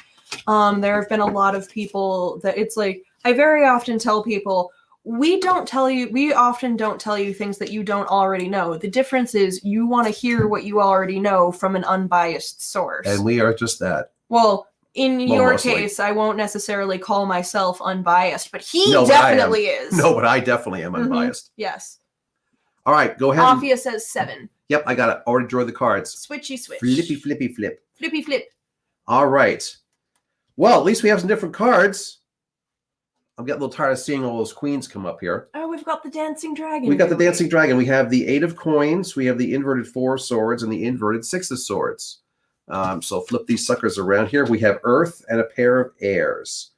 There have been a lot of people that it's like, I very often tell people, we often don't tell you things that you don't already know. The difference is you want to hear what you already know from an unbiased source. And we are just that. Well, in your mostly. case, I won't necessarily call myself unbiased, but he definitely is. No, but I definitely am unbiased. Yes. All right, go ahead. Afia says 7. Yep, I got it. Already drew the cards. Switchy switch. Flippy, flippy, flip. Flippy flip. All right. Well, at least we have some different cards. I'm getting a little tired of seeing all those queens come up here. Oh, we've got the dancing dragon. We got the dancing dragon. We have the 8 of coins. We have the inverted 4 of swords and the inverted 6 of swords. So flip these suckers around here. We have earth and a pair of airs.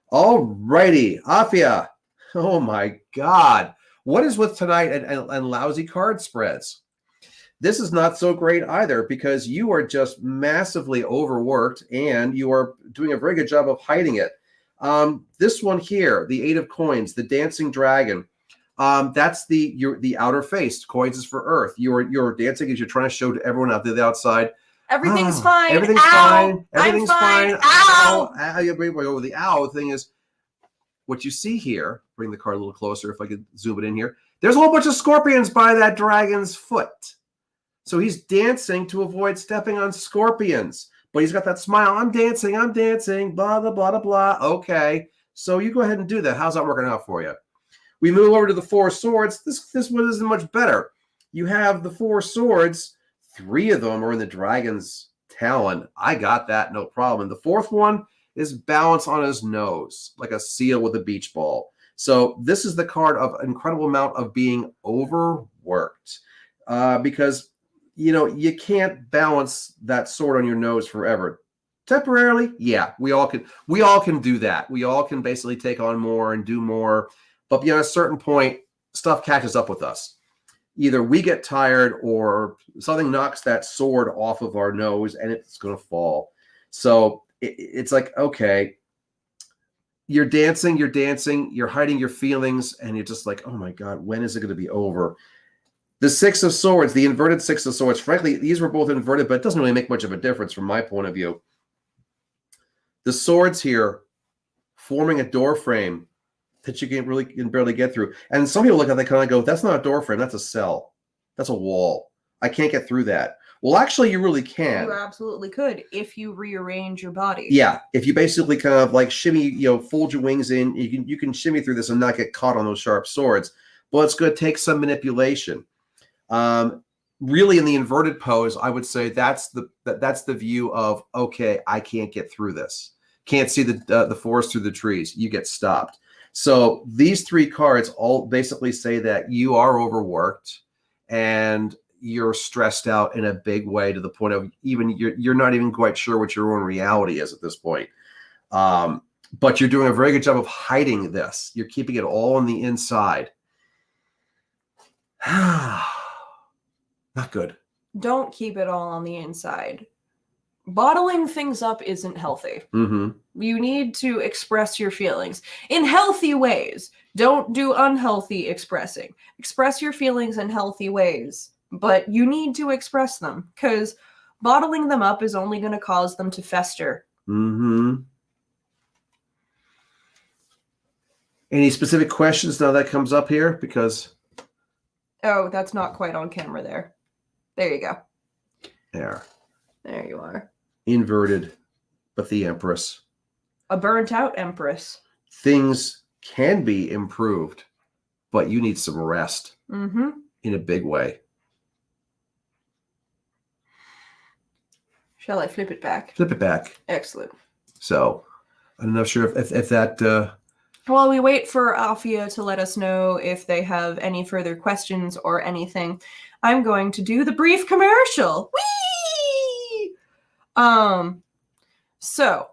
All righty. Afia. Oh, my God. What is with tonight and lousy card spreads? This is not so great either because you are just massively overworked and you are doing a very good job of hiding it. This one here, the 8 of coins, the dancing dragon, that's the outer face. Coins is for earth. You're dancing as you're trying to show to everyone out there the outside. Everything's fine. Everything's Ow! fine. Everything's I'm fine. Ow! Ow. The ow thing is what you see here. Bring the card a little closer if I could zoom it in here. There's a whole bunch of scorpions by that dragon's foot. So he's dancing to avoid stepping on scorpions. But he's got that smile. I'm dancing, blah, blah, blah, blah, blah. Okay. So you go ahead and do that. How's that working out for you? We move over to the 4 swords. This one isn't much better. You have the 4 swords. 3 of them are in the dragon's talon. I got that, no problem. And the 4th one is balanced on his nose, like a seal with a beach ball. So this is the card of incredible amount of being overworked because you can't balance that sword on your nose forever. Temporarily, yeah, we all can do that. We all can basically take on more and do more, but beyond a certain point, stuff catches up with us. Either we get tired or something knocks that sword off of our nose and it's going to fall. So it's like, okay, you're dancing, you're hiding your feelings, and you're just like, oh my God, when is it going to be over? The 6 of swords, the inverted 6 of swords, frankly, these were both inverted, but it doesn't really make much of a difference from my point of view. The swords here forming a door frame that you can barely get through. And some people look at that kind of go, that's not a door frame, that's a cell. That's a wall. I can't get through that. Well, actually, you really can. You absolutely could if you rearrange your body. Yeah, if you basically kind of like shimmy, fold your wings in, you can shimmy through this and not get caught on those sharp swords. But it's going to take some manipulation. Really, in the inverted pose, I would say that's the view of, okay, I can't get through this. Can't see the forest through the trees. You get stopped. So these 3 cards all basically say that you are overworked and you're stressed out in a big way to the point of even you're not even quite sure what your own reality is at this point. But you're doing a very good job of hiding this. You're keeping it all on the inside. Not good. Don't keep it all on the inside. Bottling things up isn't healthy. Mm-hmm. You need to express your feelings in healthy ways. Don't do unhealthy expressing. Express your feelings in healthy ways, but you need to express them because bottling them up is only going to cause them to fester. Mm-hmm. Any specific questions now that comes up here? Because... Oh, that's not quite on camera there. There you go. There you are. Inverted, but the Empress. A burnt out Empress. Things can be improved, but you need some rest in a big way. Shall I flip it back? Flip it back. Excellent. So I'm not sure if that while we wait for Afia to let us know if they have any further questions or anything, I'm going to do the brief commercial. Whee! So,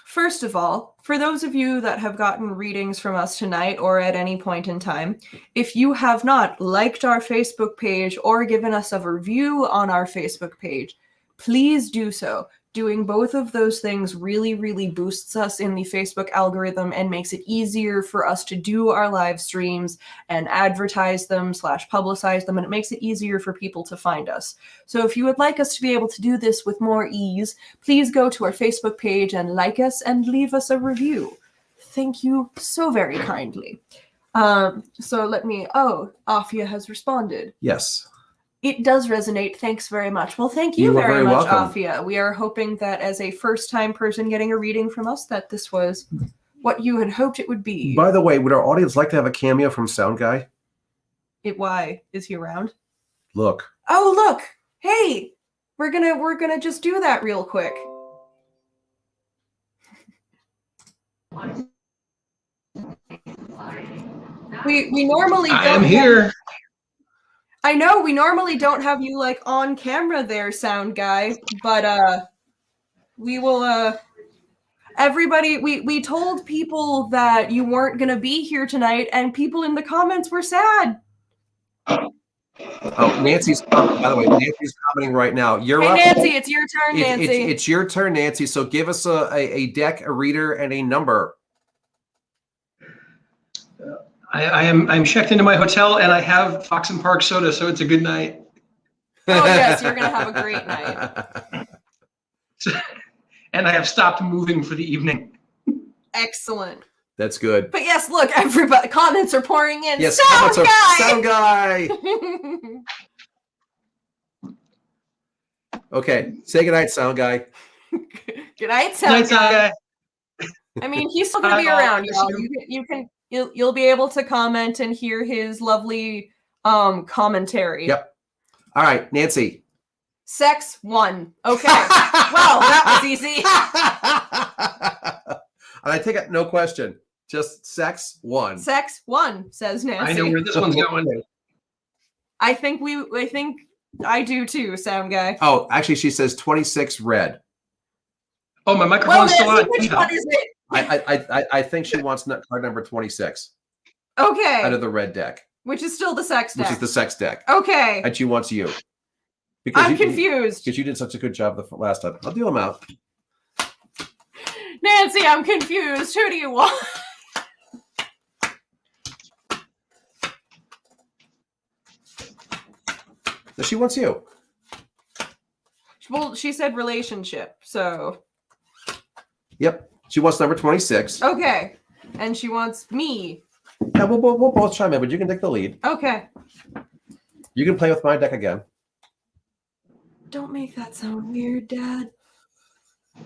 first of all, for those of you that have gotten readings from us tonight or at any point in time, if you have not liked our Facebook page or given us a review on our Facebook page, please do so. Doing both of those things really, really boosts us in the Facebook algorithm and makes it easier for us to do our live streams and advertise them / publicize them, and it makes it easier for people to find us. So if you would like us to be able to do this with more ease, please go to our Facebook page and like us and leave us a review. Thank you so very kindly. So let me, Afia has responded. Yes. It does resonate. Thanks very much. Well, thank you very much, Afia. We are hoping that as a first-time person getting a reading from us, that this was what you had hoped it would be. By the way, would our audience like to have a cameo from Sound Guy? Why? Is he around? Look. Oh, look! Hey! We're gonna just do that real quick. We normally don't. I am here. I know we normally don't have you like on camera there, Sound Guy, but we will everybody we told people that you weren't gonna be here tonight, and people in the comments were sad. Oh, Nancy's by the way, Nancy's commenting right now. You're hey, up. Nancy, it's your turn, Nancy. It's your turn, Nancy. So give us a deck, a reader, and a number. I'm checked into my hotel and I have Fox and Park soda, so it's a good night. Oh yes, you're gonna have a great night. And I have stopped moving for the evening. Excellent. That's good. But yes, look, everybody, comments are pouring in. Yes, Sound Guy! Sound Guy. Okay, say goodnight, Sound Guy. Good night, Sound Guy. I mean, he's still gonna be around, y'all. You'll be able to comment and hear his lovely commentary. Yep. All right, Nancy. Sex 1. Okay. Well, that was easy. And I take it no question. Just sex 1. Sex 1, says Nancy. I know where this one's going. I think I do too, Sound Guy. Oh, actually, she says 26 red. Oh, my microphone's still on. Which one is it? I think she wants card number 26. Okay. Out of the red deck. Which is still the sex deck. Which is the sex deck. Okay. And she wants you. I'm confused. Because you did such a good job the last time. I'll deal them out. Nancy, I'm confused. Who do you want? No, she wants you. Well, she said relationship, so. Yep. She wants number 26. Okay. And she wants me. Yeah, we'll both chime in, but you can take the lead. Okay. You can play with my deck again. Don't make that sound weird, Dad.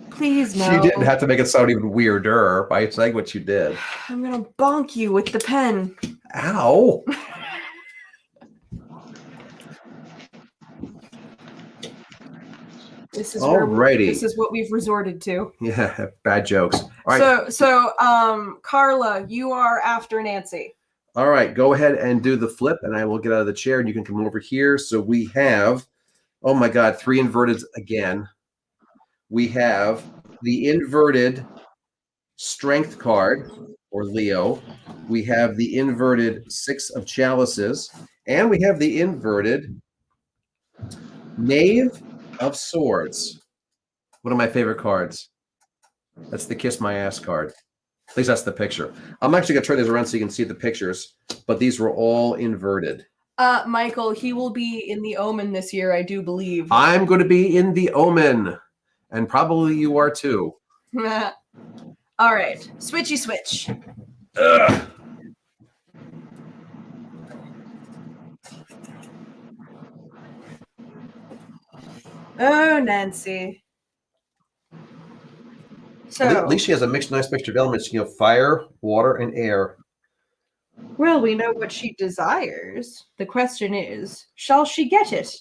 Please, no. She didn't have to make it sound even weirder by saying what you did. I'm going to bonk you with the pen. Ow. This is Alrighty. This is what we've resorted to. Yeah, bad jokes. All right. So Carla, you are after Nancy. All right, go ahead and do the flip, and I will get out of the chair, and you can come over here. So we have, oh my God, 3 inverted again. We have the inverted strength card, or Leo. We have the inverted 6 of chalices, and we have the inverted knave of swords. One of my favorite cards. That's the kiss my ass card. At least that's the picture. I'm actually going to turn these around so you can see the pictures, but these were all inverted. Michael, he will be in the Omen this year, I do believe. I'm going to be in the Omen, and probably you are too. All right. Switchy switch. Ugh. Oh, Nancy. So, At least she has a nice mixture of elements, fire, water, and air. Well, we know what she desires. The question is, shall she get it?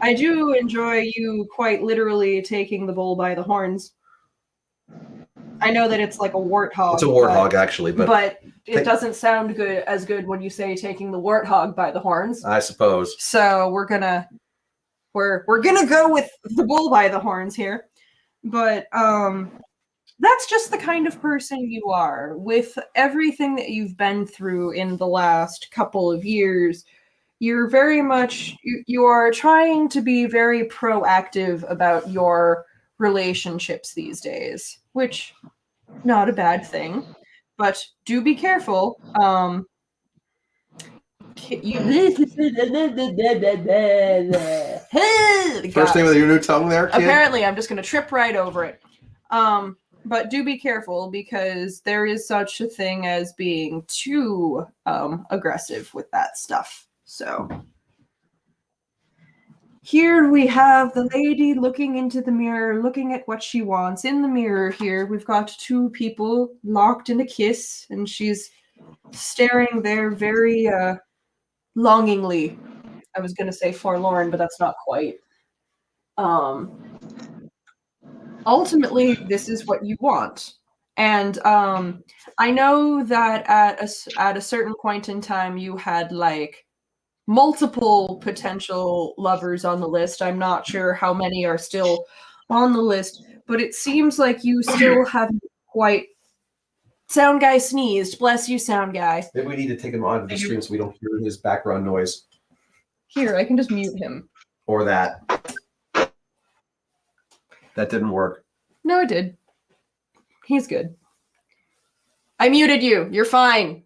I do enjoy you quite literally taking the bull by the horns. I know that it's like a warthog. It's a warthog, actually, but it doesn't sound as good when you say taking the warthog by the horns. I suppose. So we're gonna go with the bull by the horns here. But that's just the kind of person you are. With everything that you've been through in the last couple of years, you're very much you are trying to be very proactive about your relationships these days, which not a bad thing, but do be careful. First thing with your new tongue there, kid? Apparently, I'm just going to trip right over it. But do be careful, because there is such a thing as being too aggressive with that stuff. So here we have the lady looking into the mirror, looking at what she wants. In the mirror here, we've got two people locked in a kiss, and she's staring there very longingly. I was going to say forlorn, but that's not quite. Ultimately, this is what you want. And I know that at a certain point in time, you had like multiple potential lovers on the list. I'm not sure how many are still on the list, but it seems like you still haven't quite. Sound guy sneezed. Bless you, sound guy. Maybe we need to take him out of the stream so we don't hear his background noise. Here, I can just mute him. Or that. That didn't work. No, it did. He's good. I muted you. You're fine.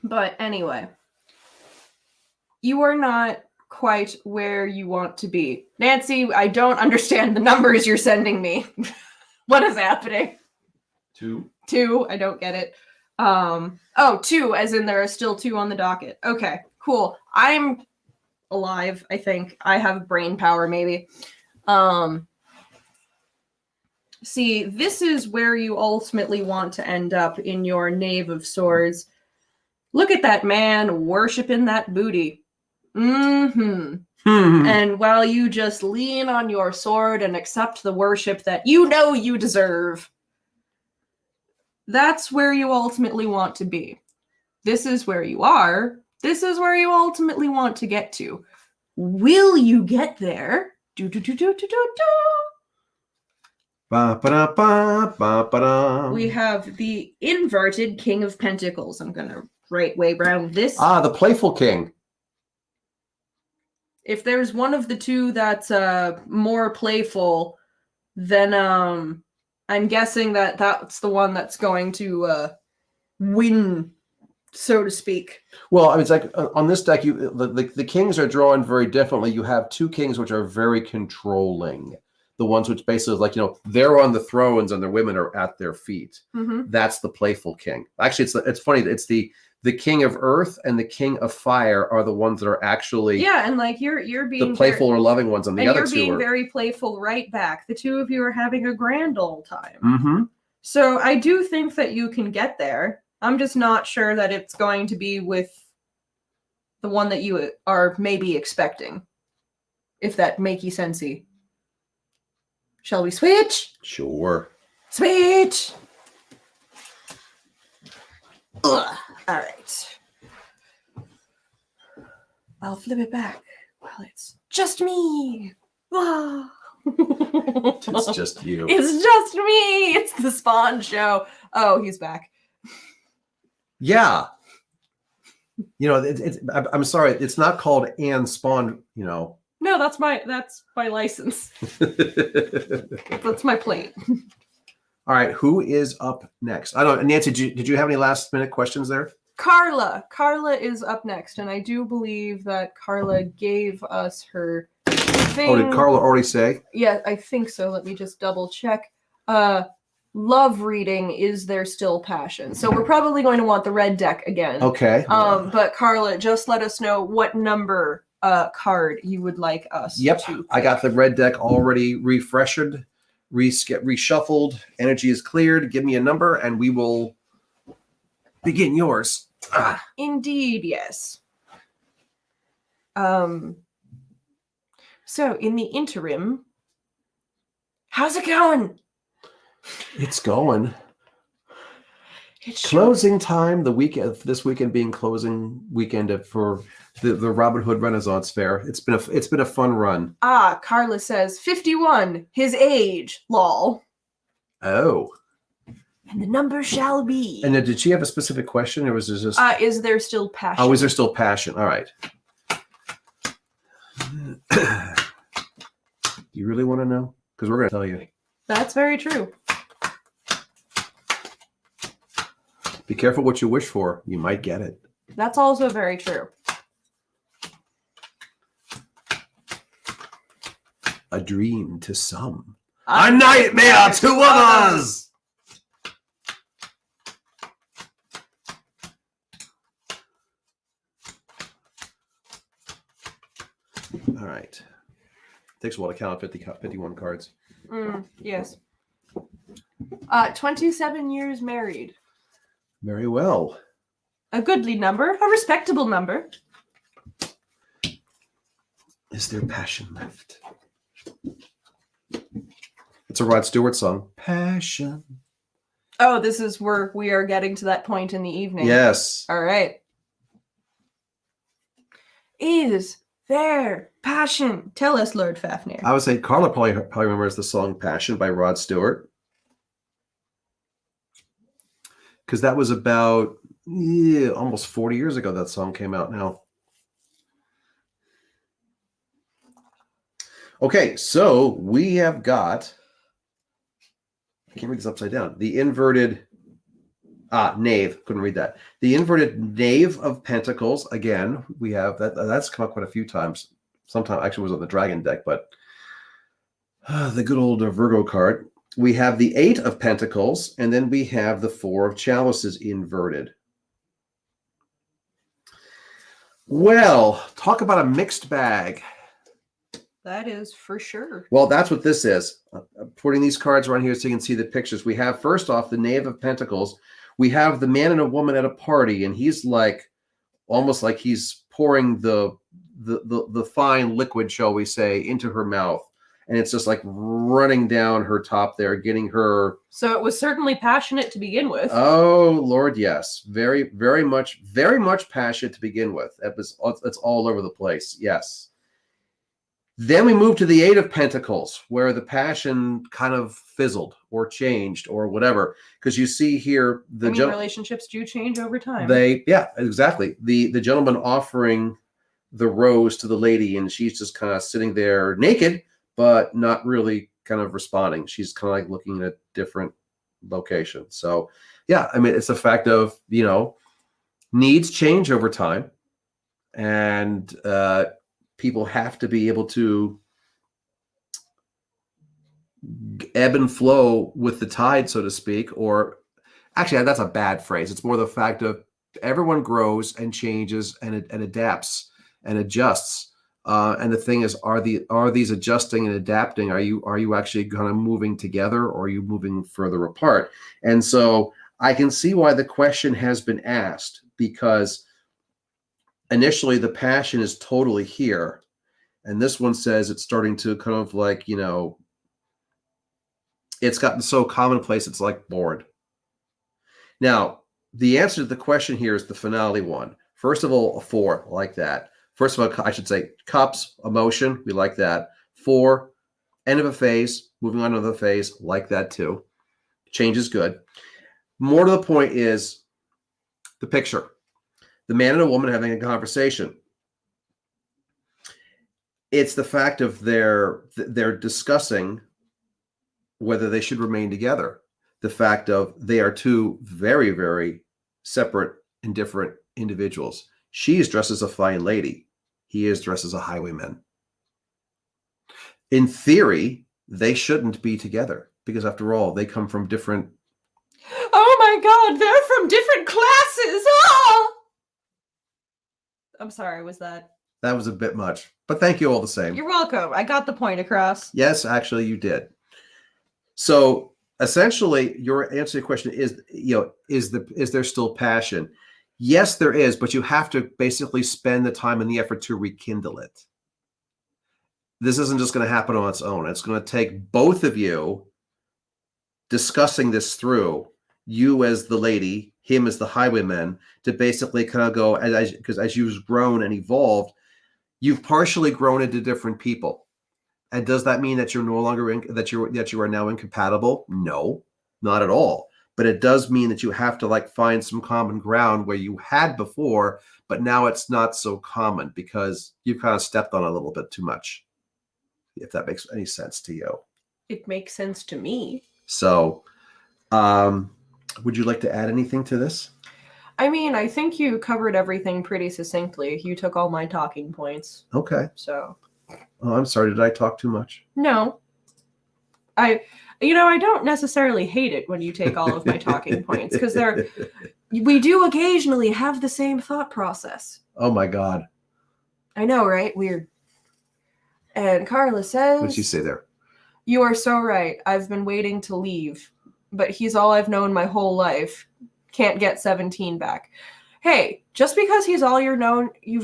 But anyway, you are not quite where you want to be. Nancy, I don't understand the numbers you're sending me. What is happening? 2. 2, I don't get it. 2, as in there are still 2 on the docket. Okay, cool. I'm alive, I think. I have brain power, maybe. See, this is where you ultimately want to end up in your Knave of Swords. Look at that man worshiping that booty. And while you just lean on your sword and accept the worship that you know you deserve, that's where you ultimately want to be. This is where you are. This is where you ultimately want to get to. Will you get there? We have the inverted King of Pentacles. I'm going to right way around this. The Playful King. If there's one of the two that's more playful, then I'm guessing that that's the one that's going to win, so to speak. Well, I mean, it's like on this deck, the kings are drawn very differently. You have 2 kings which are very controlling. The ones which basically is like, they're on the thrones and their women are at their feet. Mm-hmm. That's the playful king. Actually, it's funny. It's the king of earth and the king of fire are the ones that are actually and like you're being the playful or loving ones, and the other 2 you're being are very playful right back. The 2 of you are having a grand old time. Mm-hmm. So I do think that you can get there. I'm just not sure that it's going to be with the one that you are maybe expecting. If that makey sensey. Shall we switch? Sure. Switch! Ugh. All right. I'll flip it back. Well, it's just me. It's just you. It's just me. It's the Spawn show. Oh, he's back. Yeah. I'm sorry. It's not called and Spawn, No, that's my license. That's my plate. All right. Who is up next? I don't know. Nancy, did you have any last minute questions there? Carla. Carla is up next, and I do believe that Carla gave us her thing. Oh, did Carla already say? Yeah, I think so. Let me just double check. Love reading, is there still passion? So we're probably going to want the red deck again. Okay. But Carla, just let us know what number card you would like us to pick. I got the red deck already refreshed, reshuffled. Energy is cleared. Give me a number, and we will begin yours. Indeed, yes. So in the interim, How's it going? It's going. It's Closing time. The weekend, this weekend being closing weekend for the Robin Hood Renaissance Fair. It's been a fun run. Carla says 51, his age, lol. Oh. And the number shall be. And then did she have a specific question, or was it just? Is there still passion? Oh, is there still passion? All right. Do you really want to know? Because we're going to tell you. That's very true. Be careful what you wish for. You might get it. That's also very true. A dream to some. A nightmare to others! All right. Takes a while to count 51 cards. Yes. 27 years married. Very well. A goodly number, a respectable number. Is there passion left? It's a Rod Stewart song. Passion. Oh, this is where we are getting to that point in the evening. Yes. All right. Is there passion? Tell us, Lord Fafnir. I would say Carla probably remembers the song Passion by Rod Stewart. Because that was about almost 40 years ago that song came out now. Okay, so we have got, I can't read this upside down, the inverted, knave, couldn't read that. The inverted knave of pentacles, again, we have, that's come up quite a few times. Sometimes, actually it was on the dragon deck, but the good old Virgo card. We have the 8 of Pentacles, and then we have the 4 of Chalices inverted. Well, talk about a mixed bag. That is for sure. Well, that's what this is. Putting these cards around here so you can see the pictures. We have, first off, the Knave of Pentacles. We have the man and a woman at a party, and he's like, almost like he's pouring the fine liquid, shall we say, into her mouth. And it's just like running down her top there, getting her. So it was certainly passionate to begin with. Oh, Lord, yes. Very, very much passionate to begin with. It's all over the place. Yes. Then we move to the 8 of Pentacles, where the passion kind of fizzled or changed or whatever. Because you see here, relationships do change over time. Yeah, exactly. The gentleman offering the rose to the lady, and she's just kind of sitting there naked, but not really kind of responding. She's kind of like looking at a different location. So, yeah, I mean, it's a fact of, needs change over time. And people have to be able to ebb and flow with the tide, so to speak. Or actually, that's a bad phrase. It's more the fact of everyone grows and changes and adapts and adjusts. And the thing is, are these adjusting and adapting? Are you actually kind of moving together, or are you moving further apart? And so I can see why the question has been asked, because initially the passion is totally here, and this one says it's starting to kind of like, it's gotten so commonplace it's like bored. Now, the answer to the question here is the finale one. First of all, a 4, like that. First of all, I should say cups, emotion, we like that. 4, end of a phase, moving on to another phase, like that too. Change is good. More to the point is the picture. The man and a woman having a conversation. It's the fact of they're discussing whether they should remain together. The fact of they are two very, very separate and different individuals. She is dressed as a fine lady. He is dressed as a highwayman. In theory, they shouldn't be together, because after all, they come from different. Oh my God, they're from different classes. Oh! I'm sorry, was that? That was a bit much, but thank you all the same. You're welcome. I got the point across. Yes, actually, you did. So essentially, your answer to the question is, is there still passion? Yes, there is, but you have to basically spend the time and the effort to rekindle it. this isn't just going to happen on its own. It's going to take both of you discussing this through, you as the lady, him as the highwayman, to basically kind of go, because as you've grown and evolved, you've partially grown into different people. And does that mean that you're no longer that you are now incompatible? No, not at all. But it does mean that you have to like find some common ground where you had before, but now it's not so common because you've kind of stepped on a little bit too much. If that makes any sense to you. It makes sense to me. So, would you like to add anything to this? I mean, I think you covered everything pretty succinctly. You took all my talking points. Okay. So. Oh, I'm sorry. Did I talk too much? No. I don't necessarily hate it when you take all of my talking points because we do occasionally have the same thought process. Oh my God. I know, right? Weird. And Carla says, What did she say there? You are so right. I've been waiting to leave, but he's all I've known my whole life. Can't get 17 back. Hey, just because he's all you've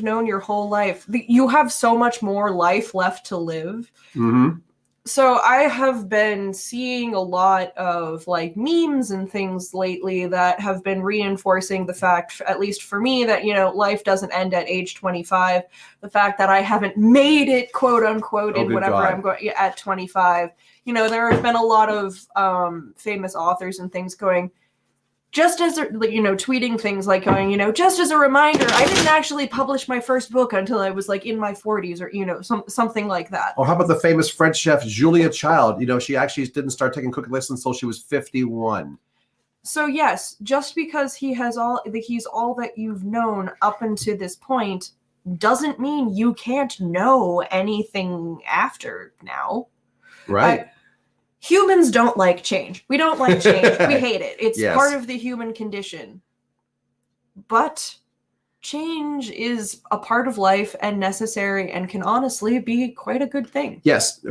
known your whole life, you have so much more life left to live. Mm-hmm. So I have been seeing a lot of like memes and things lately that have been reinforcing the fact, at least for me, that, life doesn't end at age 25. The fact that I haven't made it, quote unquote, in whatever I'm going at 25. There have been a lot of famous authors and things going, just as, tweeting things like going, just as a reminder, I didn't actually publish my first book until I was like in my 40s or, something like that. Or how about the famous French chef, Julia Child? She actually didn't start taking cooking lessons until she was 51. So yes, just because he's all that you've known up until this point doesn't mean you can't know anything after now. Right. Humans don't like change. We don't like change. We hate it. It's part of the human condition. But change is a part of life and necessary and can honestly be quite a good thing. Yes.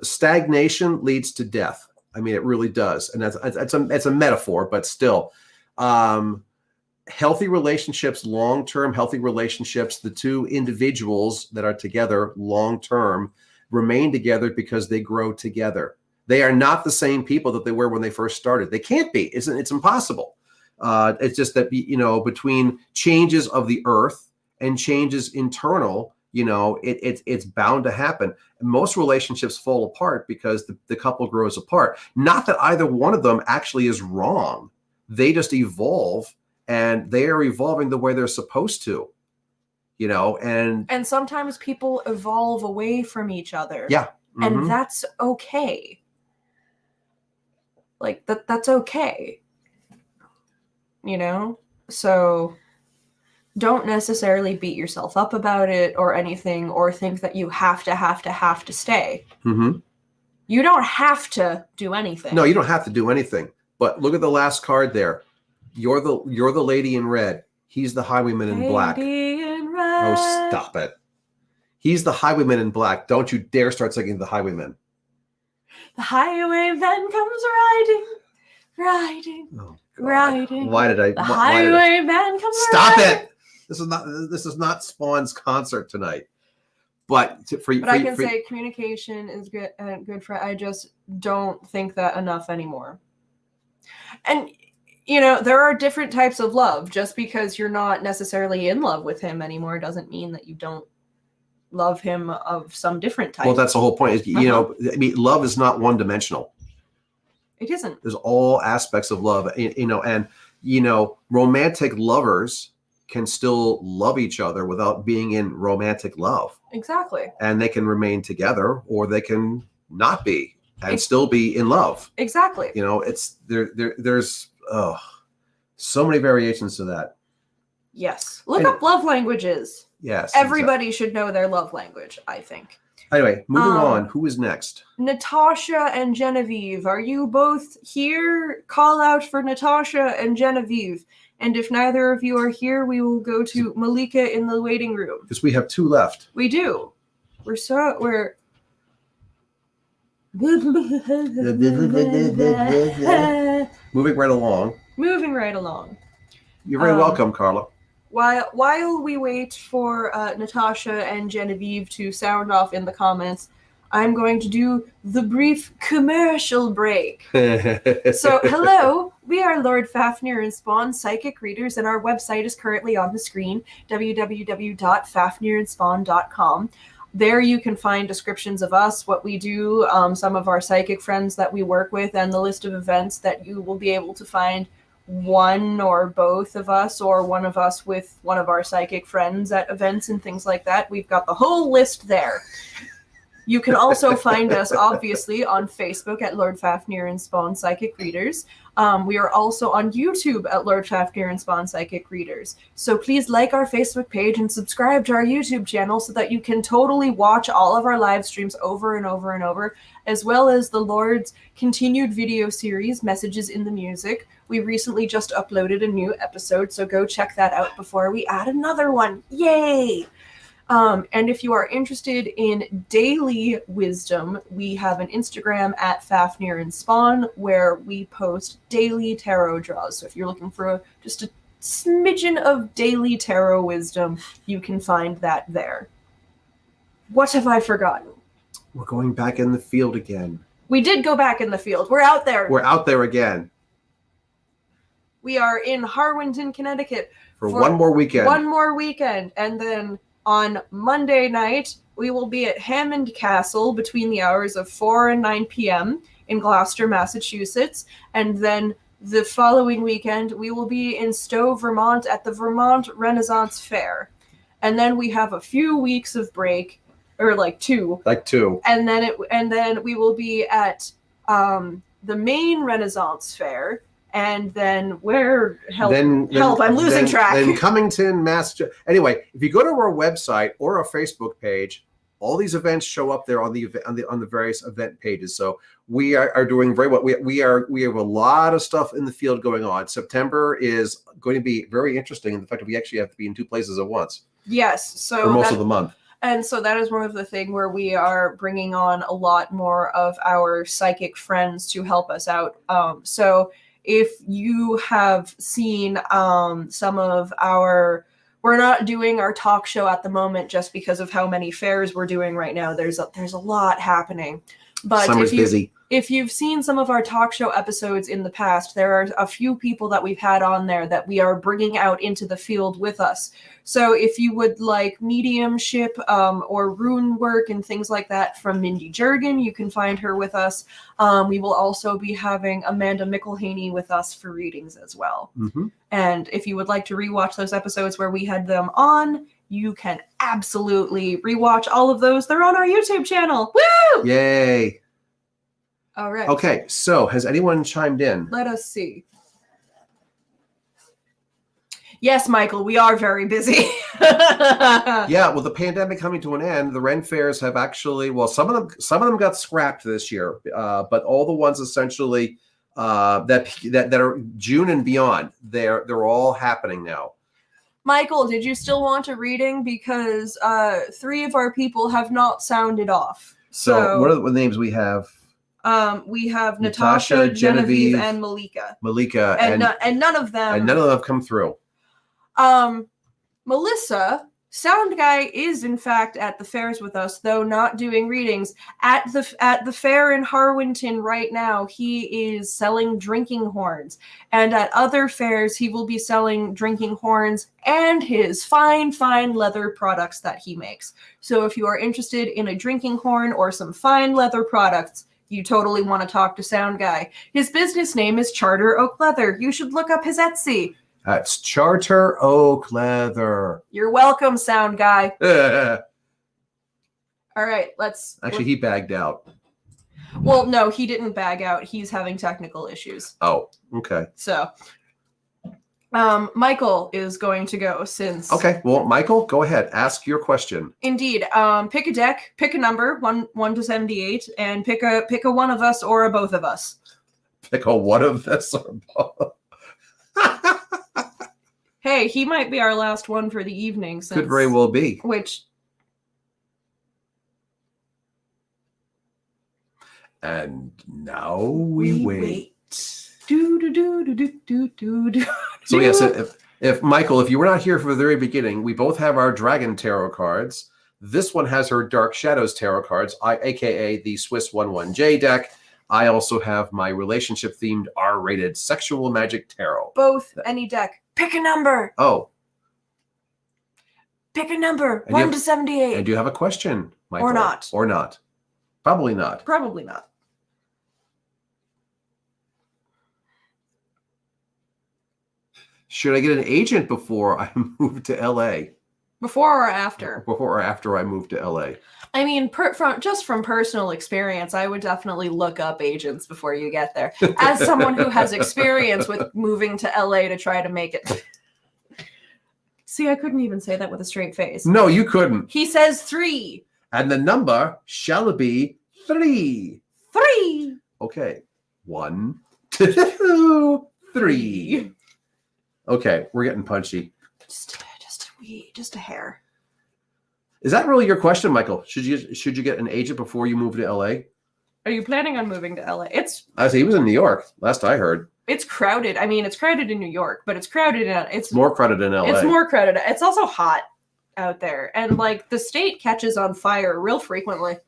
Stagnation leads to death. It really does. And it's a metaphor, but still. Healthy relationships, long-term healthy relationships, the two individuals that are together long-term remain together because they grow together. They are not the same people that they were when they first started. They can't be. It's impossible. It's just that, between changes of the earth and changes internal, it's bound to happen. And most relationships fall apart because the couple grows apart. Not that either one of them actually is wrong. They just evolve, and they are evolving the way they're supposed to. And sometimes people evolve away from each other. Yeah. Mm-hmm. And that's okay. Like that's okay. So don't necessarily beat yourself up about it or anything, or think that you have to stay. Mm-hmm. You don't have to do anything. No, you don't have to do anything. But look at the last card there. You're the lady in red. He's the highwayman in black. Oh, stop it. He's the highwayman in black. Don't you dare start singing the highwayman. The highwayman comes riding, oh, riding. Why did I? The highwayman comes Stop riding. it. This is not Spawn's concert tonight. But I can say communication is good. Good for. I just don't think that enough anymore. And there are different types of love. Just because you're not necessarily in love with him anymore doesn't mean that you don't love him of some different type. Well, that's the whole point. Love is not one-dimensional. It isn't. There's all aspects of love, and romantic lovers can still love each other without being in romantic love. Exactly. And they can remain together, or they can not be and still be in love. Exactly. It's there's so many variations to that. Yes. Look up love languages. Yes. Everybody should know their love language, I think. Anyway, moving on. Who is next? Natasha and Genevieve. Are you both here? Call out for Natasha and Genevieve. And if neither of you are here, we will go to Malika in the waiting room. Because we have two left. We do. We're moving right along. Moving right along. You're very welcome, Carla. while we wait for Natasha and Genevieve to sound off in the comments, I'm going to do the brief commercial break. So, hello, we are Lord Fafnir and Spawn Psychic Readers, and our website is currently on the screen, www.fafnirandspawn.com. There you can find descriptions of us, what we do, some of our psychic friends that we work with, and the list of events that you will be able to find one or both of us or one of us with one of our psychic friends at events and things like that. We've got the whole list there. You can also find us, obviously, on Facebook at Lord Fafnir and Spawn Psychic Readers. We are also on YouTube at Lord Fafnir and Spawn Psychic Readers. So please like our Facebook page and subscribe to our YouTube channel so that you can totally watch all of our live streams over and over and over, as well as the Lord's continued video series, Messages in the Music. We recently just uploaded a new episode, so go check that out before we add another one. Yay! And if you are interested in daily wisdom, we have an Instagram at Fafnir and Spawn where we post daily tarot draws. So if you're looking for just a smidgen of daily tarot wisdom, you can find that there. What have I forgotten? We're going back in the field again. We did go back in the field. We're out there. We're out there again. We are in Harwinton, Connecticut. For one more weekend. One more weekend. And then on Monday night, we will be at Hammond Castle between the hours of 4 and 9 p.m. in Gloucester, Massachusetts. And then the following weekend, we will be in Stowe, Vermont at the Vermont Renaissance Fair. And then we have a few weeks of break, or like two. And then we will be at the Maine Renaissance Fair. And then help, I'm losing track. Then Cummington, Mass. Anyway, if you go to our website or our Facebook page, all these events show up there on the various event pages. So we are doing very well. We have a lot of stuff in the field going on. September is going to be very interesting in the fact that we actually have to be in two places at once. Yes, so for most of the month. And so that is one of the things where we are bringing on a lot more of our psychic friends to help us out. So if you have seen some of we're not doing our talk show at the moment just because of how many fairs we're doing right now. There's a lot happening. But Summer's busy. If you've seen some of our talk show episodes in the past, there are a few people that we've had on there that we are bringing out into the field with us. So if you would like mediumship or rune work and things like that from Mindy Jurgen, you can find her with us. We will also be having Amanda McElhaney with us for readings as well. Mm-hmm. And if you would like to rewatch those episodes where we had them on, you can absolutely rewatch all of those. They're on our YouTube channel. Woo! Yay! All right. Okay, so has anyone chimed in? Let us see. Yes, Michael, we are very busy. Yeah, well, the pandemic coming to an end, the Ren fairs have actually, well, some of them got scrapped this year, but all the ones essentially that are June and beyond, they're all happening now. Michael, did you still want a reading? Because 3 of our people have not sounded off. So what are the names we have? We have Natasha, Genevieve, and Malika. And none of them have come through. Melissa, Sound Guy, is in fact at the fairs with us, though not doing readings. At the fair in Harwinton right now, he is selling drinking horns. And at other fairs, he will be selling drinking horns and his fine leather products that he makes. So if you are interested in a drinking horn or some fine leather products, you totally want to talk to Sound Guy. His business name is Charter Oak Leather. You should look up his Etsy. That's Charter Oak Leather. You're welcome, Sound Guy. All right, Actually, he bagged out. Well, no, he didn't bag out. He's having technical issues. Oh, okay. So, Michael is going to go since... Okay, well, Michael, go ahead. Ask your question. Indeed. Pick a deck, pick a number, 1 to 78, and pick a one of us or a both of us. Pick a one of us or both. Hey, he might be our last one for the evening. Could very well be. And now we wait. Do do do do do do do. So yes, If Michael, if you were not here from the very beginning, we both have our Dragon Tarot cards. This one has her Dark Shadows Tarot cards, aka the Swiss 11J deck. I also have my relationship-themed R-rated Sexual Magic Tarot. Both, any deck. Pick a number. Oh. Pick a number. And 1 to 78. And do you have a question, Michael? Or not. Or not. Probably not. Probably not. Should I get an agent before I move to LA? Before or after? Before or after I move to LA? I mean, from personal experience, I would definitely look up agents before you get there. As someone who has experience with moving to LA to try to make it. See, I couldn't even say that with a straight face. No, you couldn't. He says 3. And the number shall be 3. 3. Okay. 1, 2, 3. Okay, we're getting punchy. Just a hair. Is that really your question, Michael? Should you get an agent before you move to LA? Are you planning on moving to LA? I say he was in New York. Last I heard. It's crowded. I mean, it's crowded in New York, but it's crowded in It's more crowded in LA. It's more crowded. It's also hot out there, and like the state catches on fire real frequently.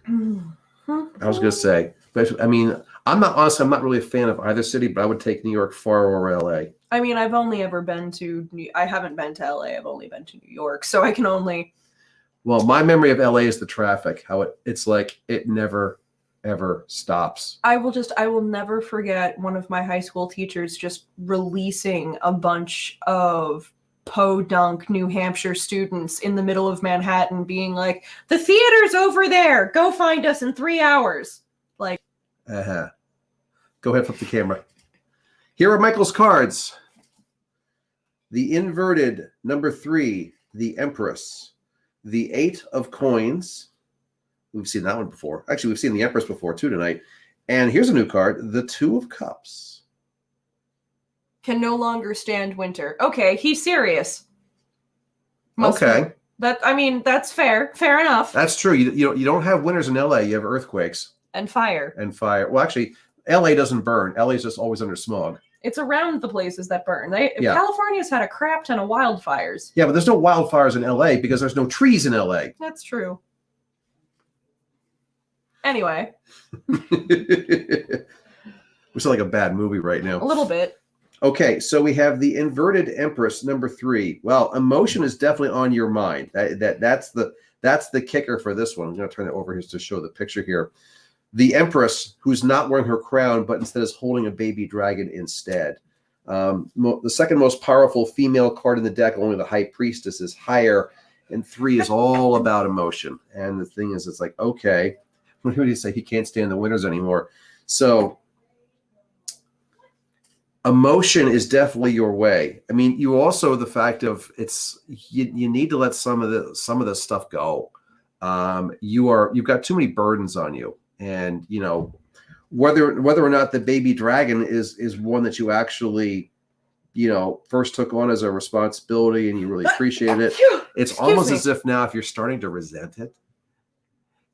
I was gonna say, but I mean, I'm not really a fan of either city, but I would take New York far over LA. I mean, I've only ever been to. I haven't been to LA. I've only been to New York, so I can only. Well, my memory of LA is the traffic. How it's like it never ever stops. I will never forget one of my high school teachers just releasing a bunch of podunk New Hampshire students in the middle of Manhattan, being like, "The theater's over there. Go find us in 3 hours." Like, Go ahead, flip the camera. Here are Michael's cards. The inverted number 3, the Empress. The 8 of coins. We've seen that one before. Actually, we've seen the Empress before too tonight. And here's a new card, the 2 of cups. can no longer stand winter. Okay, he's serious. Okay. That's fair. Fair enough. That's true. You don't have winters in LA. You have earthquakes. And fire. Well, actually, LA doesn't burn. LA is just always under smog. It's around the places that burn. Yeah. California's had a crap ton of wildfires. Yeah, but there's no wildfires in LA because there's no trees in LA. That's true. Anyway. We sound like a bad movie right now. A little bit. Okay, so we have the inverted Empress, number 3. Well, emotion is definitely on your mind. That's the kicker for this one. I'm going to turn it over here to show the picture here. The Empress, who's not wearing her crown, but instead is holding a baby dragon instead. The second most powerful female card in the deck, only the High Priestess, is higher, and 3 is all about emotion. And the thing is, it's like, okay, what do you say? He can't stand the winters anymore. So emotion is definitely your way. I mean, you also the fact of you need to let some of the stuff go. You've got too many burdens on you. And whether or not the baby dragon is one that you actually first took on as a responsibility and you really appreciated it, it's almost as if now if you're starting to resent it.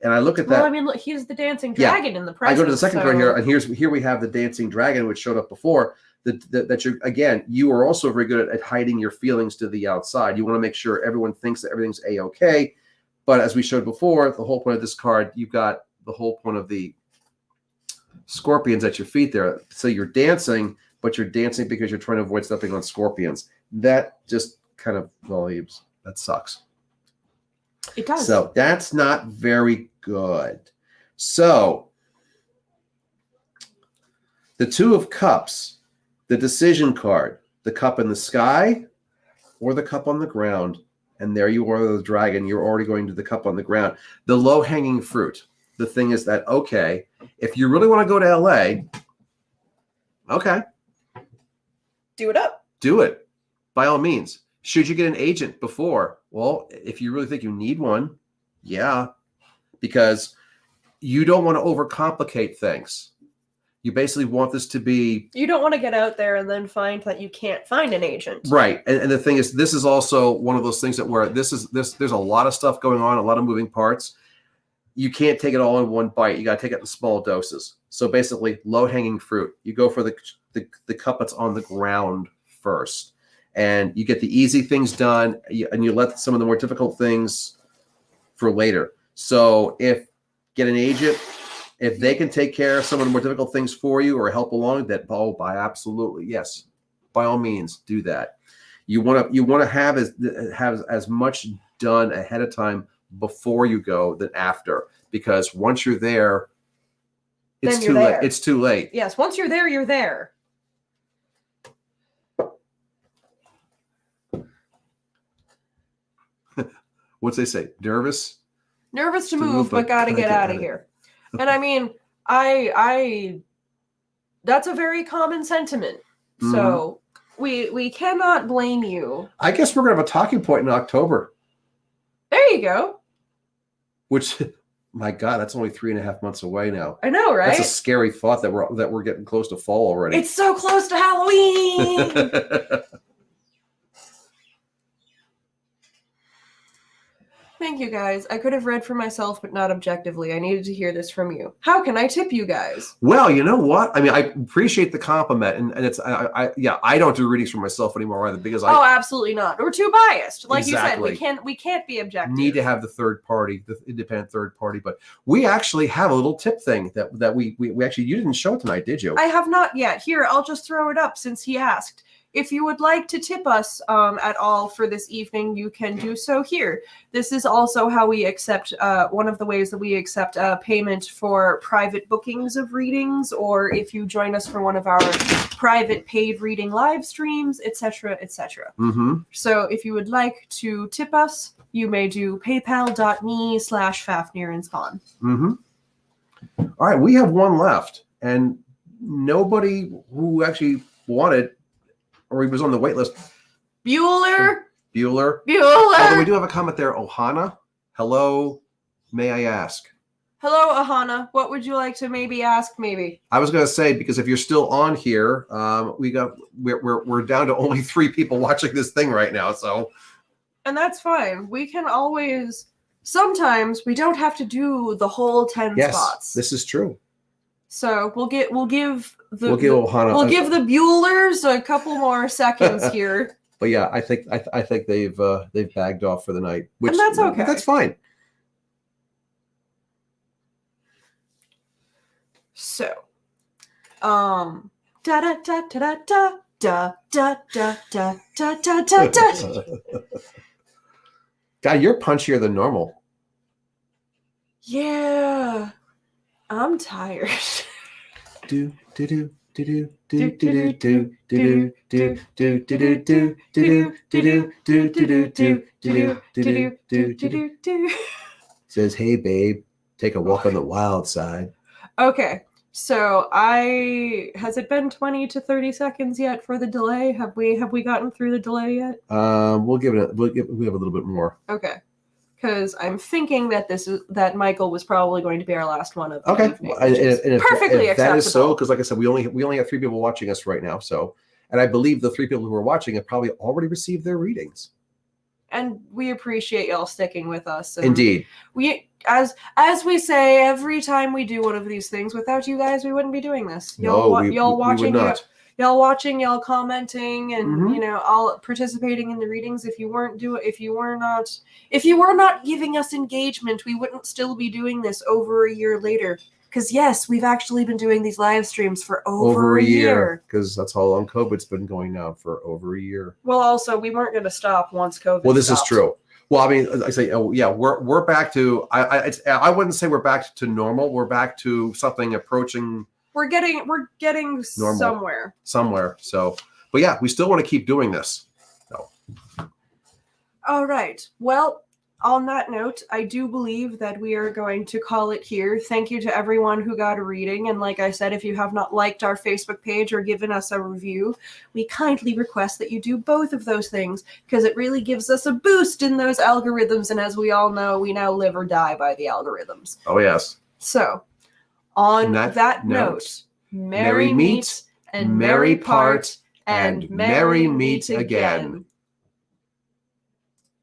And I look at that. Well, I mean, look, he's the dancing dragon in the present. I go to the second card here, and here we have the dancing dragon, which showed up before. That you are also very good at hiding your feelings to the outside. You want to make sure everyone thinks that everything's a-okay. But as we showed before, the whole point of this card, you've got the whole point of the scorpions at your feet there. So you're dancing, but you're dancing because you're trying to avoid stepping on scorpions. That just kind of volumes. That sucks. It does. So that's not very good. So the 2 of Cups, the decision card, the cup in the sky or the cup on the ground. And there you are, the dragon. You're already going to the cup on the ground. The low-hanging fruit. The thing is that, okay, if you really want to go to LA, okay. Do it up. Do it. By all means. Should you get an agent before? Well, if you really think you need one, yeah. Because you don't want to overcomplicate things. You basically want this to be... You don't want to get out there and then find that you can't find an agent. Right. And the thing is, this is also one of those things that where there's a lot of stuff going on, a lot of moving parts. you can't take it all in one bite. You got to take it in small doses. So basically, low-hanging fruit. You go for the cup that's on the ground first, and you get the easy things done, and you let some of the more difficult things for later. So get an agent, if they can take care of some of the more difficult things for you or help along, by absolutely yes, by all means, do that. You want to have as much done ahead of time before you go than after, because once you're there, it's too late. It's too late. Yes, once you're there, you're there. What's they say? Nervous to move, but gotta get out of here. And I mean, I that's a very common sentiment. Mm-hmm. So we cannot blame you. I guess we're gonna have a talking point in October. There you go. Which, my God, that's only 3.5 months away now. I know, right? That's a scary thought that we're getting close to fall already. It's so close to Halloween. Thank you, guys. I could have read for myself, but not objectively. I needed to hear this from you. How can I tip you guys? Well, you know what? I mean, I appreciate the compliment, and it's I don't do readings for myself anymore either, because absolutely not. We're too biased. Like exactly. You said, we can't be objective. Need to have the third party, the independent third party. But we actually have a little tip thing that we actually, you didn't show tonight, did you? I have not yet. Here, I'll just throw it up since he asked. If you would like to tip us at all for this evening, you can do so here. This is also how we accept, one of the ways that we accept payment for private bookings of readings, or if you join us for one of our private paid reading live streams, etc., etc. Mm-hmm. So if you would like to tip us, you may do paypal.me/Fafnir and Spawn. Mm-hmm. All right, we have one left, and nobody who actually wanted, or he was on the wait list. Bueller. Although we do have a comment there. Ohana, hello, may I ask? Hello, Ohana. What would you like to maybe ask? Maybe I was going to say, because if you're still on here, we're down to only 3 people watching this thing right now. So, and that's fine. We can always. Sometimes we don't have to do the whole 10 spots. This is true. So we'll give the Buellers a couple more seconds here. But yeah, I think they've bagged off for the night, which, and that's okay. That's fine. So, da da da da da da da da da da da da da. God, you're punchier than normal. Yeah, I'm tired. Do do do do do do do do do do do do do. Says, hey babe, take a walk on the wild side. Okay, so has it been 20 to 30 seconds yet for the delay? Have we gotten through the delay yet? We'll have a little bit more. Okay. Because I'm thinking that Michael was probably going to be our last one of the evening. And perfectly acceptable. That is so, because like I said, we only have 3 people watching us right now. So, and I believe the 3 people who are watching have probably already received their readings. And we appreciate y'all sticking with us. And indeed. We, as we say every time we do one of these things, without you guys, we wouldn't be doing this. Y'all watching. We would not. Y'all watching, y'all commenting, and all participating in the readings. If you were not giving us engagement, we wouldn't still be doing this over a year later. Because yes, we've actually been doing these live streams for over a year. Because that's how long COVID's been going now, for over a year. Well, also we weren't going to stop once COVID. Well, this is true. Well, I mean, I say, we're back to. I wouldn't say we're back to normal. We're back to something approaching. We're getting normal. somewhere. So, but yeah, we still want to keep doing this. So. All right. Well, on that note, I do believe that we are going to call it here. Thank you to everyone who got a reading. And like I said, if you have not liked our Facebook page or given us a review, we kindly request that you do both of those things, because it really gives us a boost in those algorithms. And as we all know, we now live or die by the algorithms. Oh, yes. So, on that note, merry meet and merry part and merry meet again.